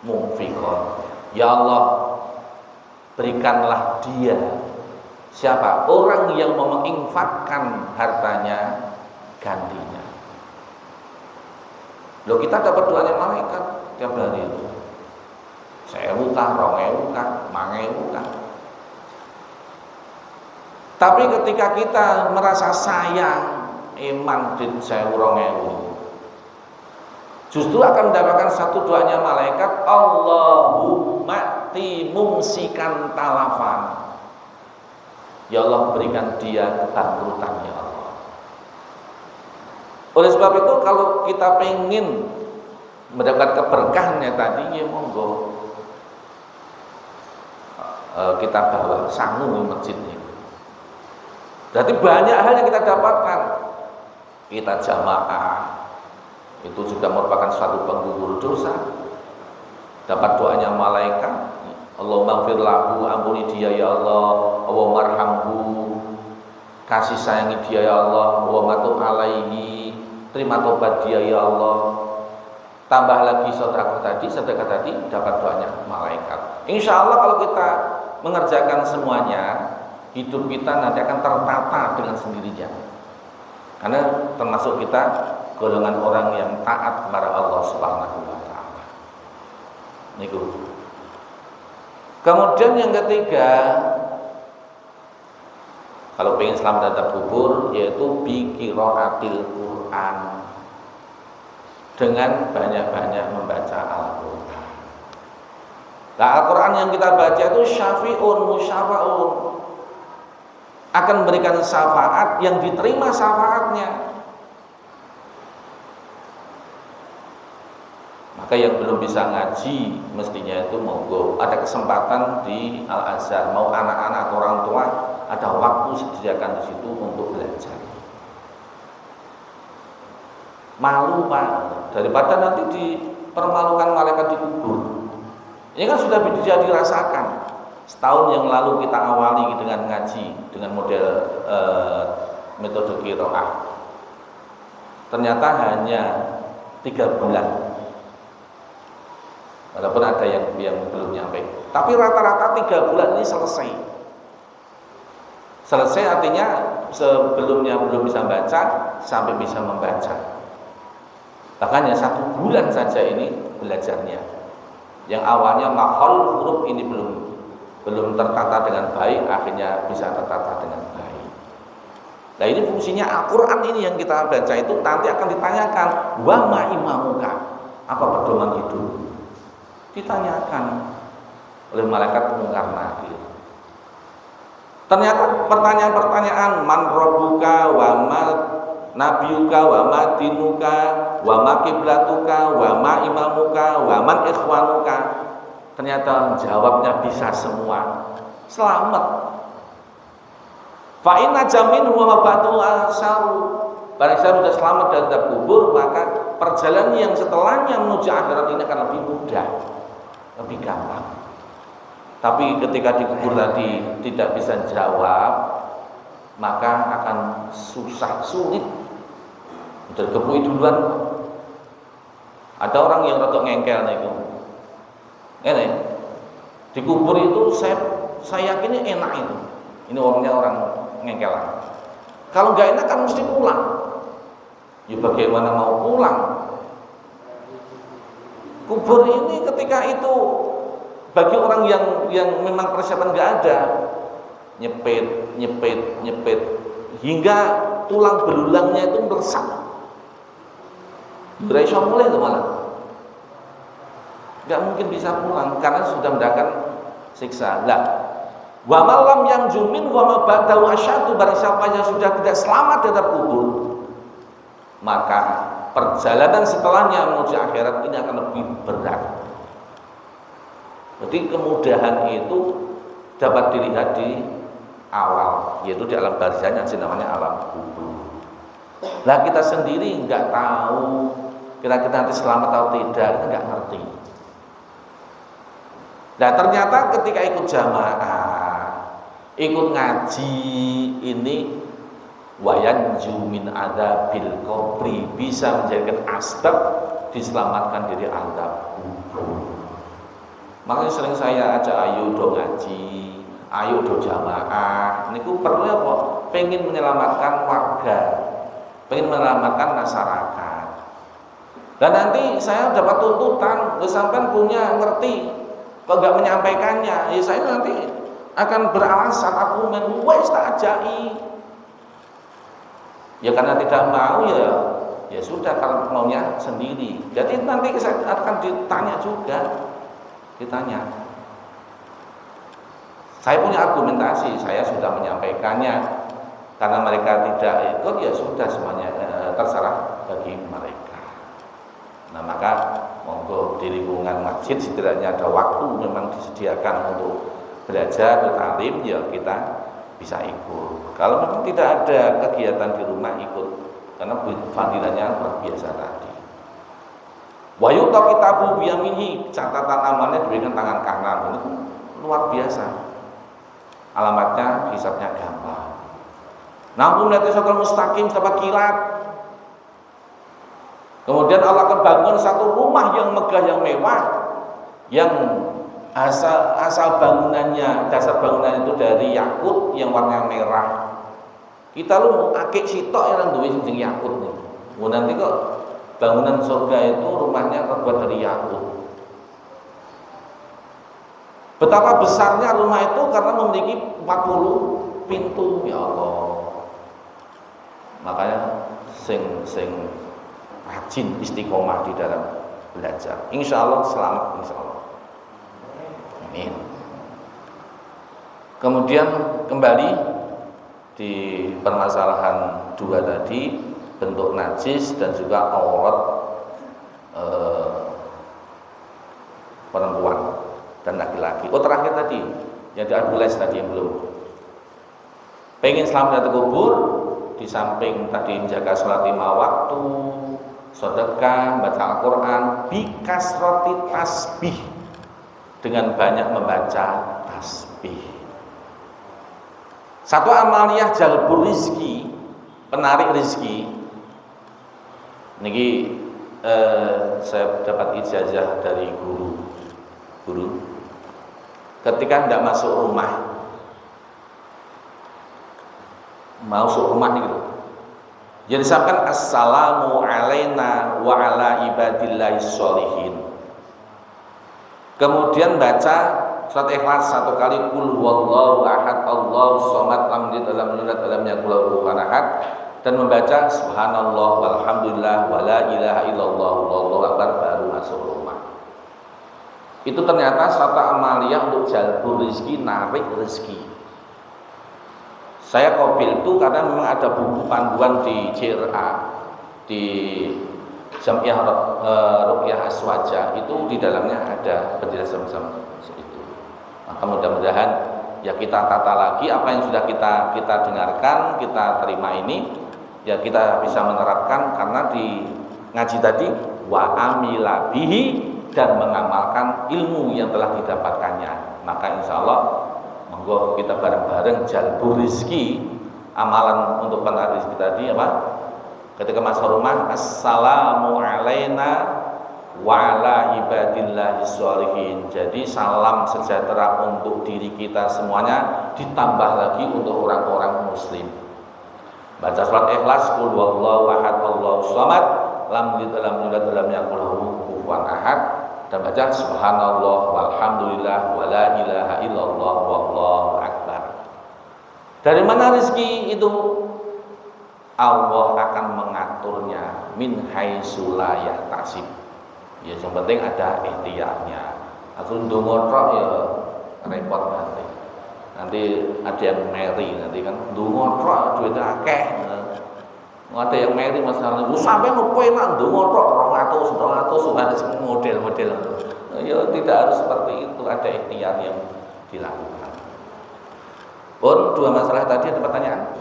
munfikon. Ya Allah, berikanlah dia, siapa? Orang yang menginfakkan hartanya, gantinya. Loh, kita dapat doanya malaikat tiap hari itu. 1.000 kah, 2.000 kah, 5.000 kah. Tapi ketika kita merasa sayang, iman di 1.000, 2.000, justru akan mendapatkan satu doanya malaikat, Allahumma timumsikan talafan. Ya Allah, berikan dia kebangkrutan ya Allah. Oleh sebab itu, kalau kita pengen mendapatkan keberkahannya tadi, ya monggo kita bawa sangu di masjid ini. Berarti banyak hal yang kita dapatkan. Kita jamaah, itu juga merupakan suatu penggugur dosa. Dapat doanya malaikat, Allahumma ighfir lahu, ampuni dia ya Allah, Allahumma arhamhu, kasih sayangi dia ya Allah, Allahumma tub alaihi, terima tobat dia ya Allah. Tambah lagi sedekah tadi dapat doanya malaikat. Insya Allah kalau kita mengerjakan semuanya, hidup kita nanti akan tertata dengan sendirinya. Karena termasuk kita golongan orang yang taat kepada Allah Subhanahu wa taala. Niku. Kemudian yang ketiga, kalau pengen selamat dari kubur, yaitu biqiraatil Quran, dengan banyak-banyak membaca Al-Quran. Nah, Al-Quran yang kita baca itu syafi'un musyafa'un, akan memberikan syafaat yang diterima syafaatnya. Maka yang belum bisa ngaji mestinya itu monggo ada kesempatan di Al Azhar, mau anak-anak atau orang tua ada waktu disediakan di situ untuk belajar. Malu Pak, daripada nanti dipermalukan malaikat di kubur. Ini kan sudah bisa dirasakan. Setahun yang lalu kita awali dengan ngaji dengan model metode qiraah. Ternyata hanya 3 bulan. Walaupun ada yang belum nyampe, tapi rata-rata 3 bulan ini selesai. Selesai artinya sebelumnya belum bisa baca sampai bisa membaca. Bahkan ya 1 bulan saja ini belajarnya. Yang awalnya makhol huruf ini belum tertata dengan baik, akhirnya bisa tertata dengan baik. Nah ini fungsinya Al-Quran ini yang kita baca itu nanti akan ditanyakan, wa ma imamuka, apa pedoman hidup? Ditanyakan oleh malaikat mungkar nakir. Ternyata pertanyaan-pertanyaan man rabbuka wa ma nabiyuka wa ma dinuka wa ma kiblatuka wa ma imamuka wa man ikhwanuka, ternyata jawabnya bisa semua. Selamat. Fa inna jamin wa mabatul asaru. Barang siapa sudah selamat dari azab kubur, maka perjalanan yang setelahnya menuju akhirat ini akan lebih mudah, lebih gampang. Tapi ketika dikubur tadi tidak bisa jawab, maka akan susah, sulit. Udah kebui duluan. Ada orang yang rotok ngengkel itu. Ini dikubur itu saya yakin ini enak itu. Ini orangnya orang ngengkelan. Kalau nggak enak kan mesti pulang. Ya bagaimana mau pulang? Kubur ini ketika itu bagi orang yang memang persiapan nggak ada, nyepit hingga tulang belulangnya itu meresap. Bereiso mulai itu malah nggak mungkin bisa pulang karena sudah mendapatkan siksa. Lah, wa malam yang jumin wa ma ba'dahu asyadu, barang siapa yang sudah tidak selamat dari kubur, maka perjalanan setelahnya menuju akhirat ini akan lebih berat. Jadi kemudahan itu dapat dilihat di awal, yaitu di alam barzah yang namanya alam kubur. Nah kita sendiri nggak tahu kira-kira nanti selamat atau tidak, kita nggak ngerti. Nah ternyata ketika ikut jamaah, ikut ngaji ini wayanju min adzabil qabri, bisa menjadikan asbab diselamatkan dari azab kubur. Makanya sering saya ajak ayo do ngaji, ayo do jamaah. Niku perlu apa? Pengen menyelamatkan warga, pengen menyelamatkan masyarakat. Dan nanti saya dapat tuntutan, sampean punya ngerti, kok nggak menyampaikannya, ya saya nanti akan beralasan argumen, wes tak ajai. Ya karena tidak mau ya sudah, kalau maunya sendiri. Jadi nanti saya akan ditanya juga. Ditanya, saya punya argumentasi, saya sudah menyampaikannya. Karena mereka tidak ikut, ya sudah semuanya terserah bagi mereka. Nah maka monggo di lingkungan masjid setidaknya ada waktu memang disediakan untuk belajar, bertalim, ya kita bisa ikut. Kalau memang tidak ada kegiatan di rumah, ikut, karena fadilahnya luar biasa tadi. Wa yu'ta kitabu biyaminihi, catatan amalnya diberikan tangan kanan. Ini luar biasa. Alamatnya, hisabnya gampang. Namun nanti siratal mustaqim dapat kilat. Kemudian Allah akan bangun satu rumah yang megah, yang mewah, yang asal bangunannya, dasar bangunannya itu dari yakut yang warna merah. Kita lu akik sitok yang duwe sing yakut nih. Mau nanti kok bangunan surga itu rumahnya terbuat dari yakut. Betapa besarnya rumah itu karena memiliki 40 pintu, ya Allah. Makanya sing rajin istiqomah di dalam belajar. Insya Allah selamat, insya Allah. Amin. Kemudian kembali di permasalahan 2 tadi, bentuk najis dan juga aurat lagi. Oh terakhir tadi yang diadules tadi yang belum. Pengen selamat dari kubur, di samping tadi menjaga sholat 5 waktu, sedekah, baca Al-Quran, bikasroti tasbih, dengan banyak membaca tasbih. Satu amaliyah jalbur rizki, penarik rizki. Niki saya dapat ijazah dari guru. Ketika hendak masuk rumah, nih gitu. Jadi disebutkan assalamu alaina wa ala ibadillahis sholihin. Kemudian baca surat Ikhlas 1 kali, qul huwallahu ahad Allahu shamad lam yalid walam yulad walam yakul lahu kufuwan ahad, dan membaca subhanallah walhamdulillah wala ilaha illallah wallahu akbar baru masuk rumah. Itu ternyata suatu amaliyah untuk jalbur rezeki, narik rezeki. Saya kobil itu karena memang ada buku panduan di JRA, di Jamiah Ruqyah Aswaja, itu di dalamnya ada penjelasan itu. Maka mudah-mudahan ya kita tata lagi apa yang sudah kita dengarkan, kita terima ini, ya kita bisa menerapkan, karena di ngaji tadi wa amila bihi, dan mengamalkan ilmu yang telah didapatkannya. Maka insya Allah monggo kita bareng-bareng jalbur rizki, amalan untuk penarik rizki tadi apa? Ketika masuk rumah, assalamu alaina wa ala ibadillahis sholihin. Jadi salam sejahtera untuk diri kita semuanya, ditambah lagi untuk orang-orang muslim. Baca surat Ikhlas, qul huwallahu ahad Allahu shamad lam yalid walam yulad walam yakul lahu kufuwan ahad, dan baca subhanallah walhamdulillah wala ilaha illallah wallahu akbar. Dari mana rezeki itu? Allah akan mengaturnya min haitsu la yahtasib. Ya yang penting ada ikhtiarnya. Aku ndonga tok ya repot nanti. Nanti ada yang meri nanti kan ndonga tok duitnya akeh. Ada yang meri masalah lu sampai ngopo enak ndonga tok 200 model-model. Ya tidak harus seperti itu, ada ikhtiar yang dilakukan. Pun dua masalah tadi, ada pertanyaan?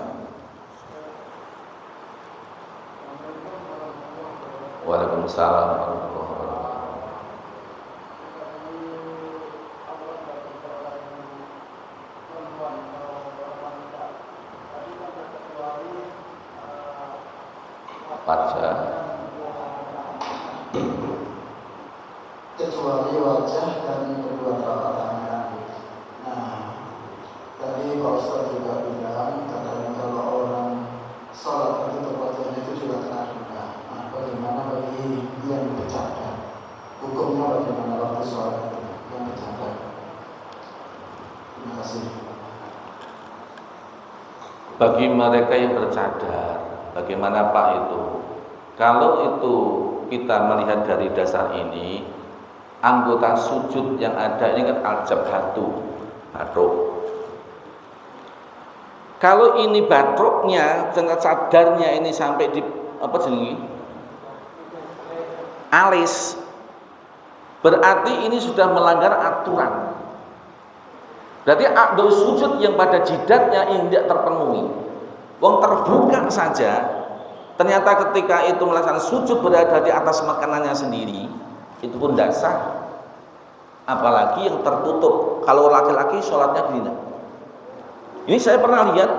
Waalaikumsalam warahmatullahi wabarakatuh. Wajah kecuali wajah dan kedua telapak tangan. Nah, tadi Pak Ustaz juga bilang katanya kalau orang sholat menutup wajahnya itu juga kena dosa. Nah, bagaimana bagi yang bercadar? Hukumnya bagaimana waktu sholat itu yang bercadar? Terima kasih. Bagi mereka yang bercadar, bagaimana Pak itu? Kalau itu kita melihat dari dasar ini, anggota sujud yang ada ini kan al-jabhatu, batruk. Kalau ini batruknya, cadarnya ini sampai di apa jenenge? Alis, berarti ini sudah melanggar aturan. Berarti akdul sujud yang pada jidatnya ini tidak terpenuhi. Wong terbuka saja, ternyata ketika itu melaksanakan sujud berada di atas makanannya sendiri, itu pun tidak sah. Apalagi yang tertutup. Kalau laki-laki sholatnya gini. Ini saya pernah lihat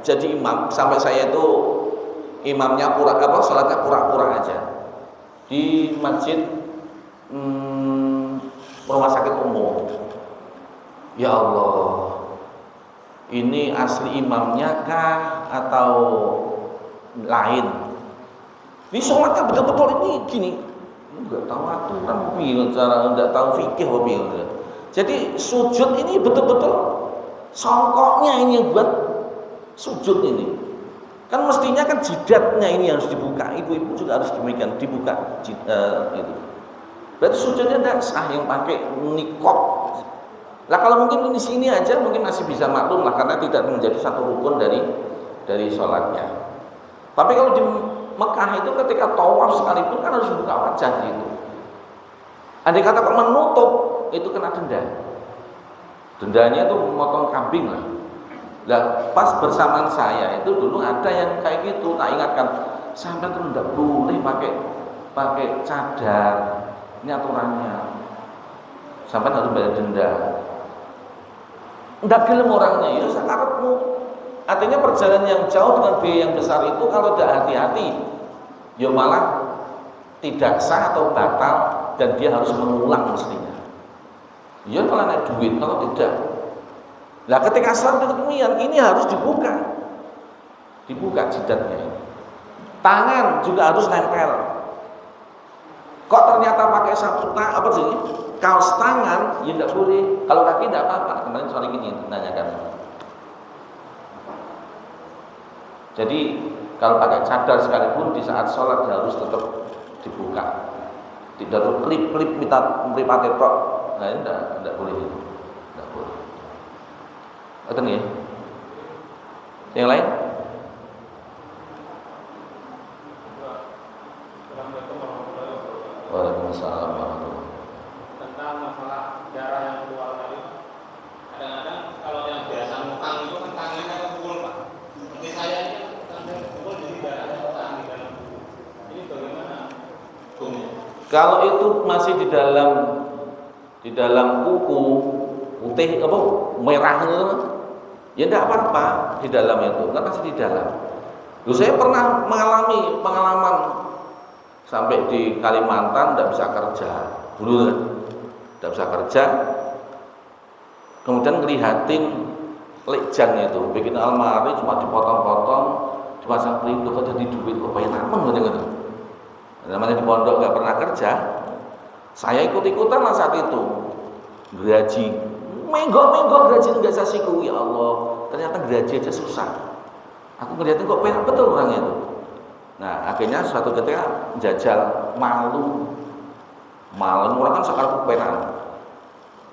jadi imam, sampai saya itu imamnya sholatnya pura-pura aja di masjid rumah sakit umum. Ya Allah, ini asli imamnya kah atau lain? Ini sholatnya betul-betul ini gini, nggak tahu aturan, cara nggak tahu fikih, jadi sujud ini betul-betul songkoknya ini yang buat sujud ini. Kan mestinya kan jidatnya ini harus dibuka, ibu-ibu juga harus demikian dibuka itu. Berarti sujudnya tidak sah yang pakai niqab. Lah kalau mungkin di sini aja mungkin masih bisa maklum lah, karena tidak menjadi satu rukun dari sholatnya. Tapi kalau di Mekah itu ketika tawaf sekalipun kan harus buka wajah gitu. Andai kata menutup itu kena denda. Dendanya itu memotong kambing lah. Lah pas bersamaan saya itu dulu ada yang kayak gitu, tak ingatkan, sampai tuh tidak boleh pakai cadar, ini aturannya. Sampai harus bayar denda. Ndak gelem orangnya, ya sakarepmu. Artinya perjalanan yang jauh dengan biaya yang besar itu kalau tidak hati-hati, ya malah tidak sah atau batal dan dia harus mengulang mestinya. Ya kalau naik duit, kalau tidak. Nah ketika saat kemudian ini harus dibuka jidatnya ini. Tangan juga harus nempel. Kok ternyata pakai sabtu apa sih? Kaos tangan ya tidak boleh. Kalau kaki tidak apa-apa. Kemarin sore ini nanyakan. Jadi kalau pakai cadar sekalipun di saat sholat harus tetap dibuka. Tidak tuh klip-klip mripate tok. Nah ini tidak boleh itu. Tidak boleh. Oke nih. Yang lain? Waalaikumsalam warahmatullahi. Tentang masalah darah yang keluar tadi, kadang-kadang kalau yang biasa ngutang itu kan tangannya kepukul Pak. Seperti saya ini tangannya kepukul jadi darahnya ngutang di dalam tubuh. Ini bagaimana hukumnya? Kalau itu masih di dalam kuku putih apa merah itu, ya tidak apa-apa di dalam itu, kan masih di dalam. Loh, saya pernah mengalami pengalaman sampai di Kalimantan tidak bisa kerja dulu kan, tidak bisa kerja. Kemudian ngelihatin lejang itu, bikin almari cuma dipotong-potong, dipasang pelindung kok jadi duit kok banyak namun gitu. Namanya di pondok nggak pernah kerja, saya ikut-ikutan lah saat itu gaji, menggok gaji nggak saya siku, ya Allah, ternyata gaji aja susah. Aku ngeliatin kok penak betul orangnya itu. Nah akhirnya suatu ketika jajal malu orang kan sekarang penak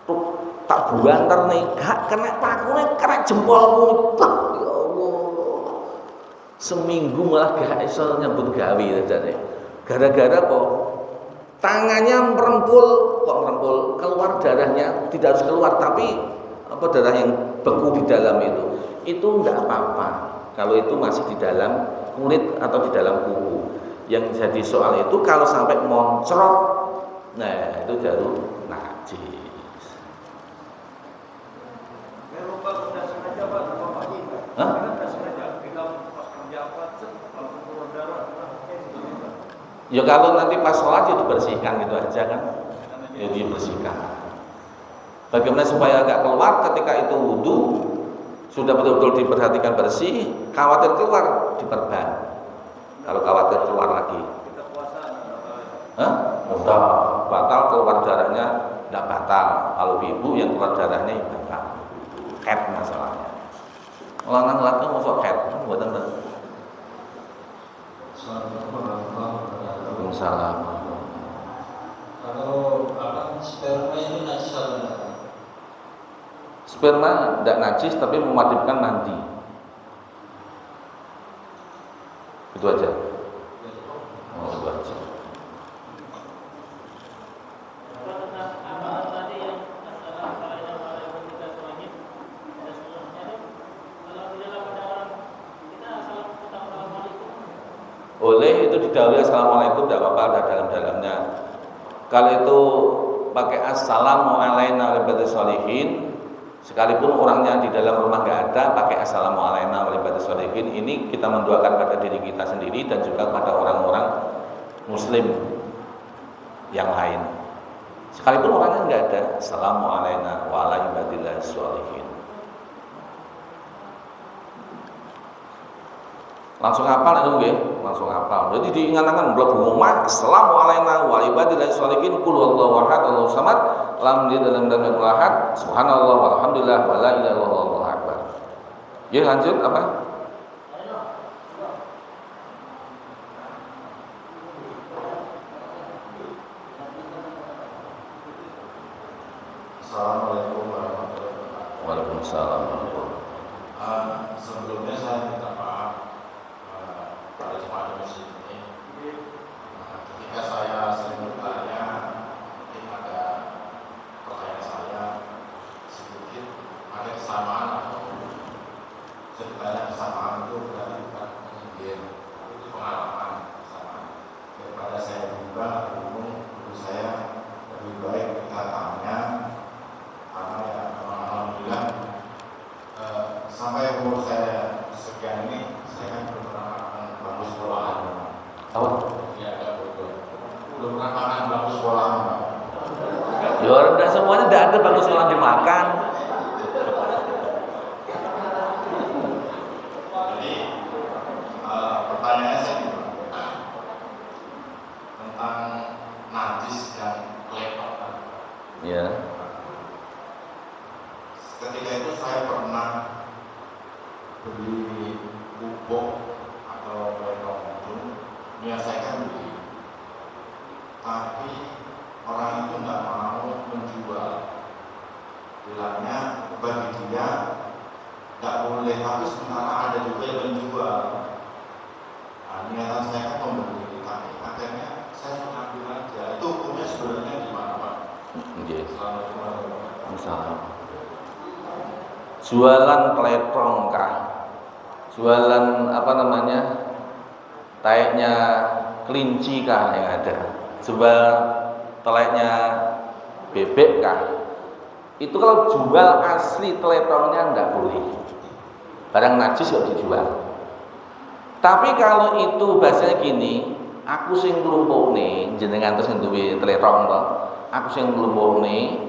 tuh tak buantar nih, gak kena pakunya kena jempolku, ya Allah, seminggu malah gak iso nyambut gawe aja nih. Gara-gara kok tangannya merempul keluar darahnya, tidak harus keluar tapi apa darah yang beku di dalam itu enggak apa-apa kalau itu masih di dalam kulit atau di dalam kuku. Yang jadi soal itu kalau sampai moncrot, nah itu baru najis. Hah? Ya kalau nanti pas sholat ya dibersihkan gitu aja kan, ya dibersihkan. Bagaimana supaya agak keluar ketika itu wudhu, sudah betul-betul diperhatikan bersih, khawatir keluar diperban. Kalau khawatir keluar lagi, udah batal keluar darahnya, tidak batal. Kalau ibu yang keluar darahnya ya batal. Head masalahnya. Lanang laki masuk head, buatan betul. Salam. Kalau sperma itu najis atau tidak? Sperma tidak najis tapi mewajibkan mandi. Itu aja. Oh, itu aja. Boleh itu didahului assalamualaikum, tidak apa-apa, ada dalam-dalamnya. Kalau itu pakai assalamualaikum warahmatullahi wabarakatuh, sekalipun orangnya di dalam rumah nggak ada, pakai assalamualaikum warahmatullahi wabarakatuh, ini kita mendoakan pada diri kita sendiri dan juga pada orang-orang muslim yang lain. Sekalipun orangnya nggak ada, assalamualaikum warahmatullahi wabarakatuh. Langsung hafal itu nggih, langsung hafal. Jadi diingatkan mlebu omah, assalamualaikum warahmatullahi wabarakatuh, qul huwallahu ahad, Allahus samad, lam yalid walam yulad walam yakul subhanallah walhamdulillah wala ilaha illallah wallahu akbar. Ya lanjut apa? Assalamualaikum warahmatullahi wabarakatuh. Waalaikumsalam warahmatullahi wabarakatuh. Sebelumnya saya minta maaf pada jemaah masjid ini. Ketika saya sering bertanya, mungkin ada pertanyaan saya sedikit dimakan bangku sekolah. Ya enggak semuanya, enggak ada bangku sekolah dimakan. Jadi pertanyaannya sih tentang najis dan lepot. Ya. Ketika itu saya pernah beli bubuk atau lepot itu, menyelesaikan beli, tapi orang itu nggak mau menjual. Bilangnya bagi dia nggak boleh, tapi sementara ada juga yang menjual. Nah, niatan saya kan membeli, tapi akhirnya saya mengambil aja. Itu hukumnya sebenarnya gimana, Pak? Nggih. Assalamualaikum warahmatullahi wabarakatuh. Misalnya jualan kletrong kah? Jualan apa namanya? Taeknya kelinci kah yang ada? Jual teleknya bebek kah? Itu kalau jual asli kletrongnya enggak boleh. Barang najis kok dijual. Tapi kalau itu bahasanya gini, aku sing nglumpukne, jenengan terus duwe kletrong to. Aku sing nglumpukne.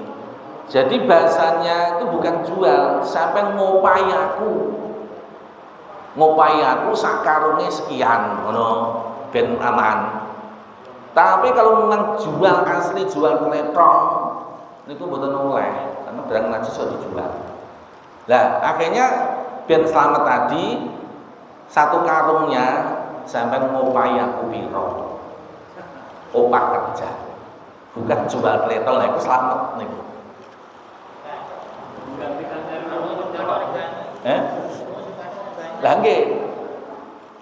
Jadi bahasanya itu bukan jual, sampai ngopai aku. Ngopai aku sak karunge sekian, ngono ben aman. Tapi kalau memang jual asli, jual kletrong, itu mboten oleh, karena barang najis kok dijual. Lah, akhirnya ben selamat tadi satu karungnya sampai ngopai aku piro. Opak kerja. Bukan jual kletrong, lah iku selamat niku. Lah nggih.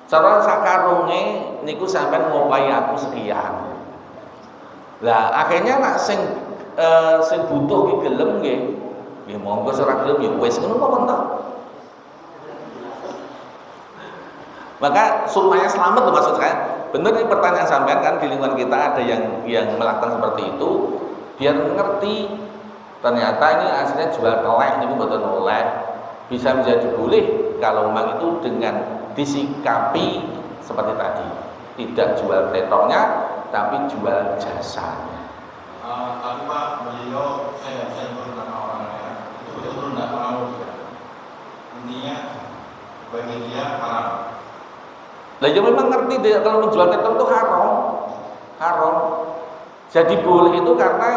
Cara sakarunge niku sampean ngopai aku sekian. Lah akhirnya nak sing butuh ki gelem nggih. Nggih monggo ora gelem ya wis ngono kok to. Maka supaya selamat tuh maksud saya. Benar ini pertanyaan sampean kan, di lingkungan kita ada yang melakukan seperti itu biar ngerti ternyata ini aslinya jual telek ini betul oleh, bisa menjadi boleh kalau memang itu dengan disikapi seperti tadi, tidak jual kletrongnya tapi jual jasanya. Tapi Pak, beliau saya nggak bisa nyebut nama orangnya, itu betul-betul nggak mau dia. Intinya bagi dia haram. Lah ya memang ngerti deh, kalau menjual kletrong itu haram. Jadi boleh itu karena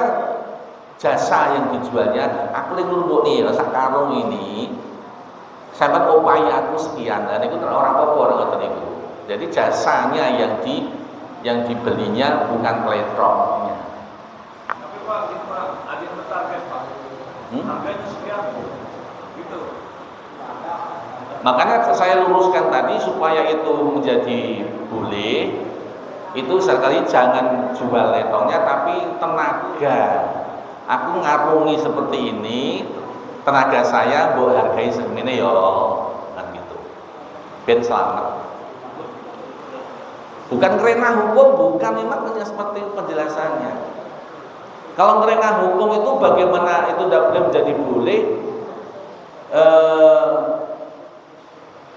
jasa yang dijualnya. Aku lagi nglumpuk nih, sak karung ini sampai opai aku sekian, dan itu orang apa orang ngoten itu. Jadi jasanya yang dibelinya bukan kletrongnya. Tapi Pak, itu Pak, ada yang bertarget Pak. Harganya sekian, gitu. Makanya saya luruskan tadi supaya itu menjadi boleh, itu sekali jangan jual letongnya tapi tenaga. Aku ngarungi seperti ini, tenaga saya mbok hargai segini ya, kan gitu. Ben selamat. Bukan kerena hukum, bukan, memang hanya seperti penjelasannya. Kalau kerena hukum itu bagaimana itu tidak boleh menjadi boleh,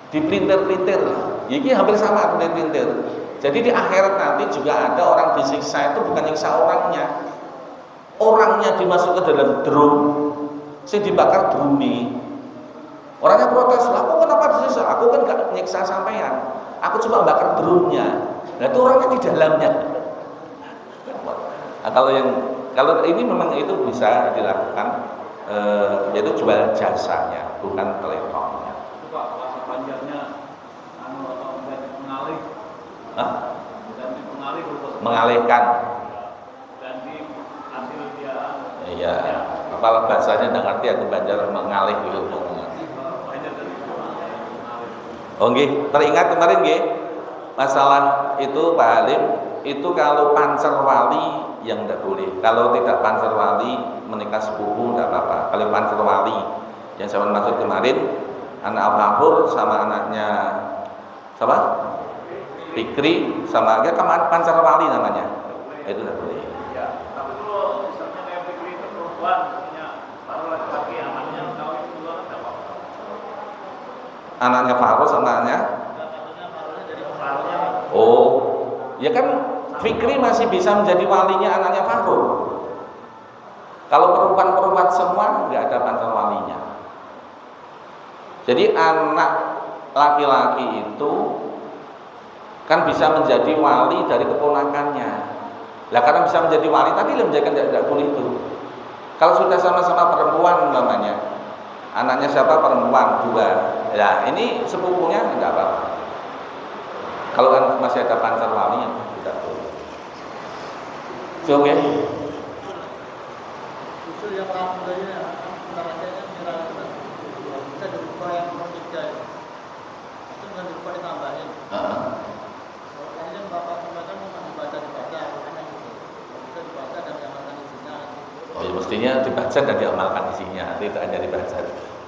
dipelintir-pelintir. Ini hampir sama pelintir-pelintir. Jadi di akhirat nanti juga ada orang disiksa itu bukan nyiksa orangnya. Orangnya dimasukkan dalam drum, saya dibakar drumnya. Orangnya protes, lah aku kenapa disiksa? Aku kan gak nyiksa sampean. Aku cuma bakar drumnya. Nah itu orangnya di dalamnya. Nah, kalau ini memang itu bisa dilakukan, yaitu jual jasanya, bukan teleponnya. Pak, kuasa panjangnya mengalih. Hah? Ganti pengalih Mengalihkan. ganti hasil dia. Iya. Kepala bahasanya nggak ngerti, aku Banjar mengalih gitu. Oh nggih, teringat kemarin nggih masalah itu Pak Halim, itu kalau pancer wali yang tidak boleh. Kalau tidak pancer wali menikah sepupu tidak apa-apa. Kalau pancer wali yang saya maksud kemarin, anak Al-Fahur sama anaknya siapa? Fikri sama dia kan pancer wali namanya. Itu tidak boleh. Ya, tapi kalau misalnya kayak Fikri itu perempuan, punya para laki-laki anaknya kawin duluan ada apa? Anaknya Farus, anaknya Farusnya oh, ya kan Fikri masih bisa menjadi walinya anaknya Fahrul. Kalau perempuan-perempuan semua nggak ada pacar walinya. Jadi anak laki-laki itu kan bisa menjadi wali dari keponakannya. Lah karena bisa menjadi wali tadi menjaga tidak boleh itu. Kalau sudah sama-sama perempuan namanya, anaknya siapa perempuan juga. Ya ini sepupunya enggak apa-apa. Kalau kan masih ada pacar walinya tidak boleh. Oke. Usul yang alhamdulillah antara saya bisa dirubah yang nomor 3 itu dengan dirubah ditambahin. Kalau tadi yang Bapak sampaikan memang dibaca karena itu bisa dibaca dan diamalkan isinya. Oh ya mestinya dibaca dan diamalkan isinya, tidak hanya dibaca.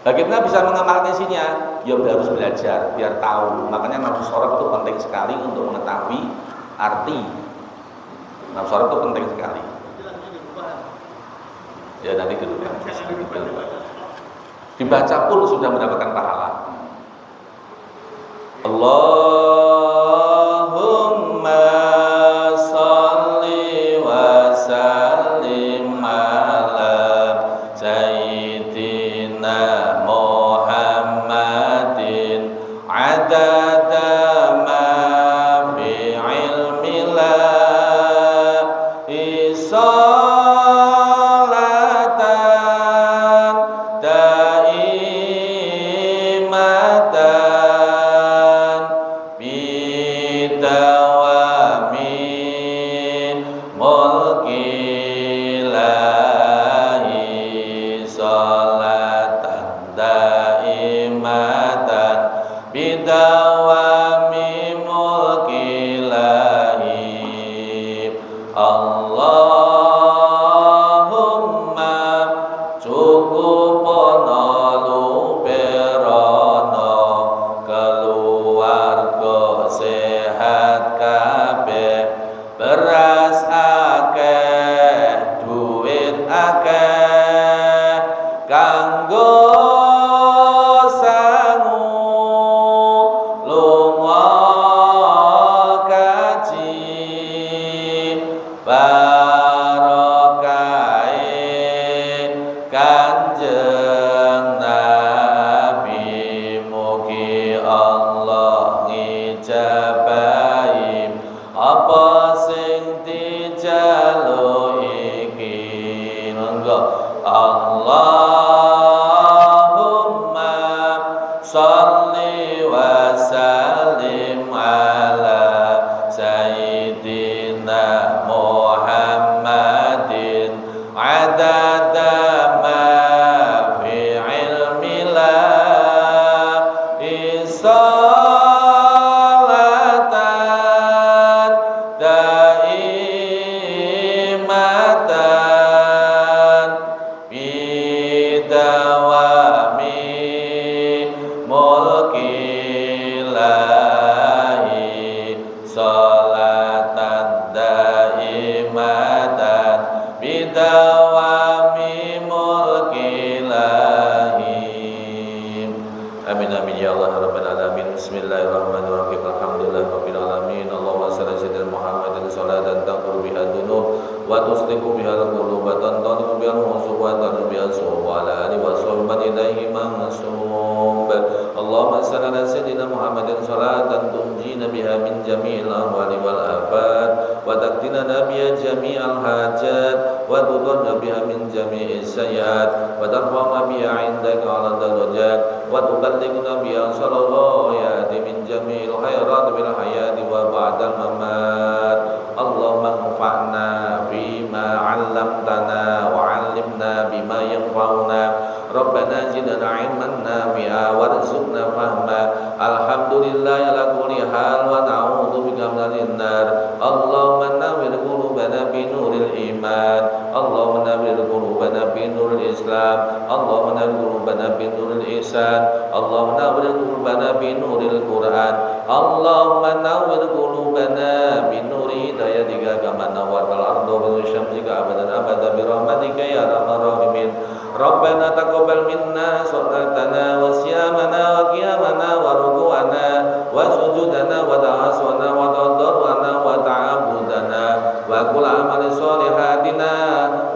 Bagaimana bisa mengamalkan isinya? Ya harus belajar biar tahu. Makanya nafsu sorab itu penting sekali untuk mengetahui arti. Nafsu sorab itu penting sekali. Ya nanti dirubah. Dibaca pun sudah mendapatkan pahala. Allahumma sholli wa sallim ala sayyidina Muhammadin adada ma fi ilmillah isolatan daimatan bidawamin mulkilahi solatan daimatan bidawami mulkilahi Allahumma cukupono luberono keluarga sehat kabeh beras akeh duit akeh kanggo sangu lunga kaji barokahe Kanjeng Nabi mugi Allah ngijabahi apa sing dijaluki monggo Allahumma sholli wa sallim ala sayyidina Muhammadin adada ma fi ilmillah isolatan daimatan bidawami mulkilahi solatan daimatan bidawami mulkilahi amin amin ya Allah rabbal alamin bismillahirrahmanirrahim alhamdulillah rabbil alamin Allahumma shalli ala sayyidina Muhammadin salatan taqur biha dunub wa tusliku biha al-qulub wa tantaliqu biha al-husub wa tarju biha al-suhub wa ala alihi wa sahbihi ilaihi mansub Allahumma shalli ala sayyidina Muhammadin salatan tunjina biha min jami'il ahwali wal afat wa taqdina biha jami'al hajat wa tudurna biha min jami'is sayyiat wa tarfa'na biha 'indaka 'ala darajat wa tuballighuna biha sallallahu ya'ti min jami'il khairat bil hayati wa ba'dal mamat Allahumma anfa'na bima 'allamtana wa 'allimna bima yanfa'una Rabbana zidna 'ilman nafi'a warzuqna fahma alhamdulillahi ala kulli hal wa na'udzu bika minan nar Allahumma nawwir qulubana bi nuril iman Allahumma nawwir qulubana bi nuril islam Allahumma nawwir qulubana bi nuril ihsan Allahumma nawwir qulubana bi nuril quran Allahumma nawwir qulubana bi nuri hidayatika kama nawwartal ardu bi syamsika abadan abada bi rahmatika ya arhamar rahimin Rabbana taqabbal minna salatana wa siyamana wa qiyamana wa ruku'ana wa sujudana wa ta'aswana wa tadarruana wa ta'abudana كل عمل صالحاتنا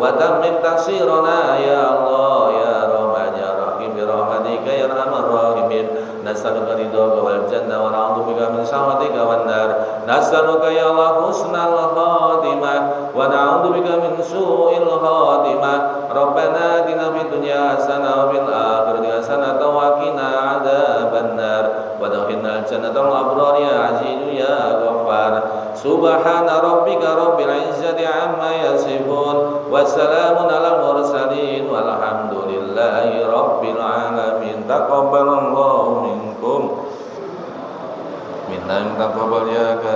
وتمم تقصيرنا يا الله يا رحمن يا رحيم برحمتك يا أرحم الراحمين نسألك رضاك والجنة ونعوذ بك من سخطك والنار نسألك يا الله حسن الخاتمة ونعوذ بك من سوء الخاتمة ربنا آتنا في الدنيا حسنة وفي الآخرة حسنة وقنا عذاب النار وادخلنا الجنة الأبرار يا عزيز يا غفار سبحان ربك رب العزة عما يصفون وسلام على المرسلين والحمد لله رب العالمين تقبل الله منكم منا تقبل يا كريم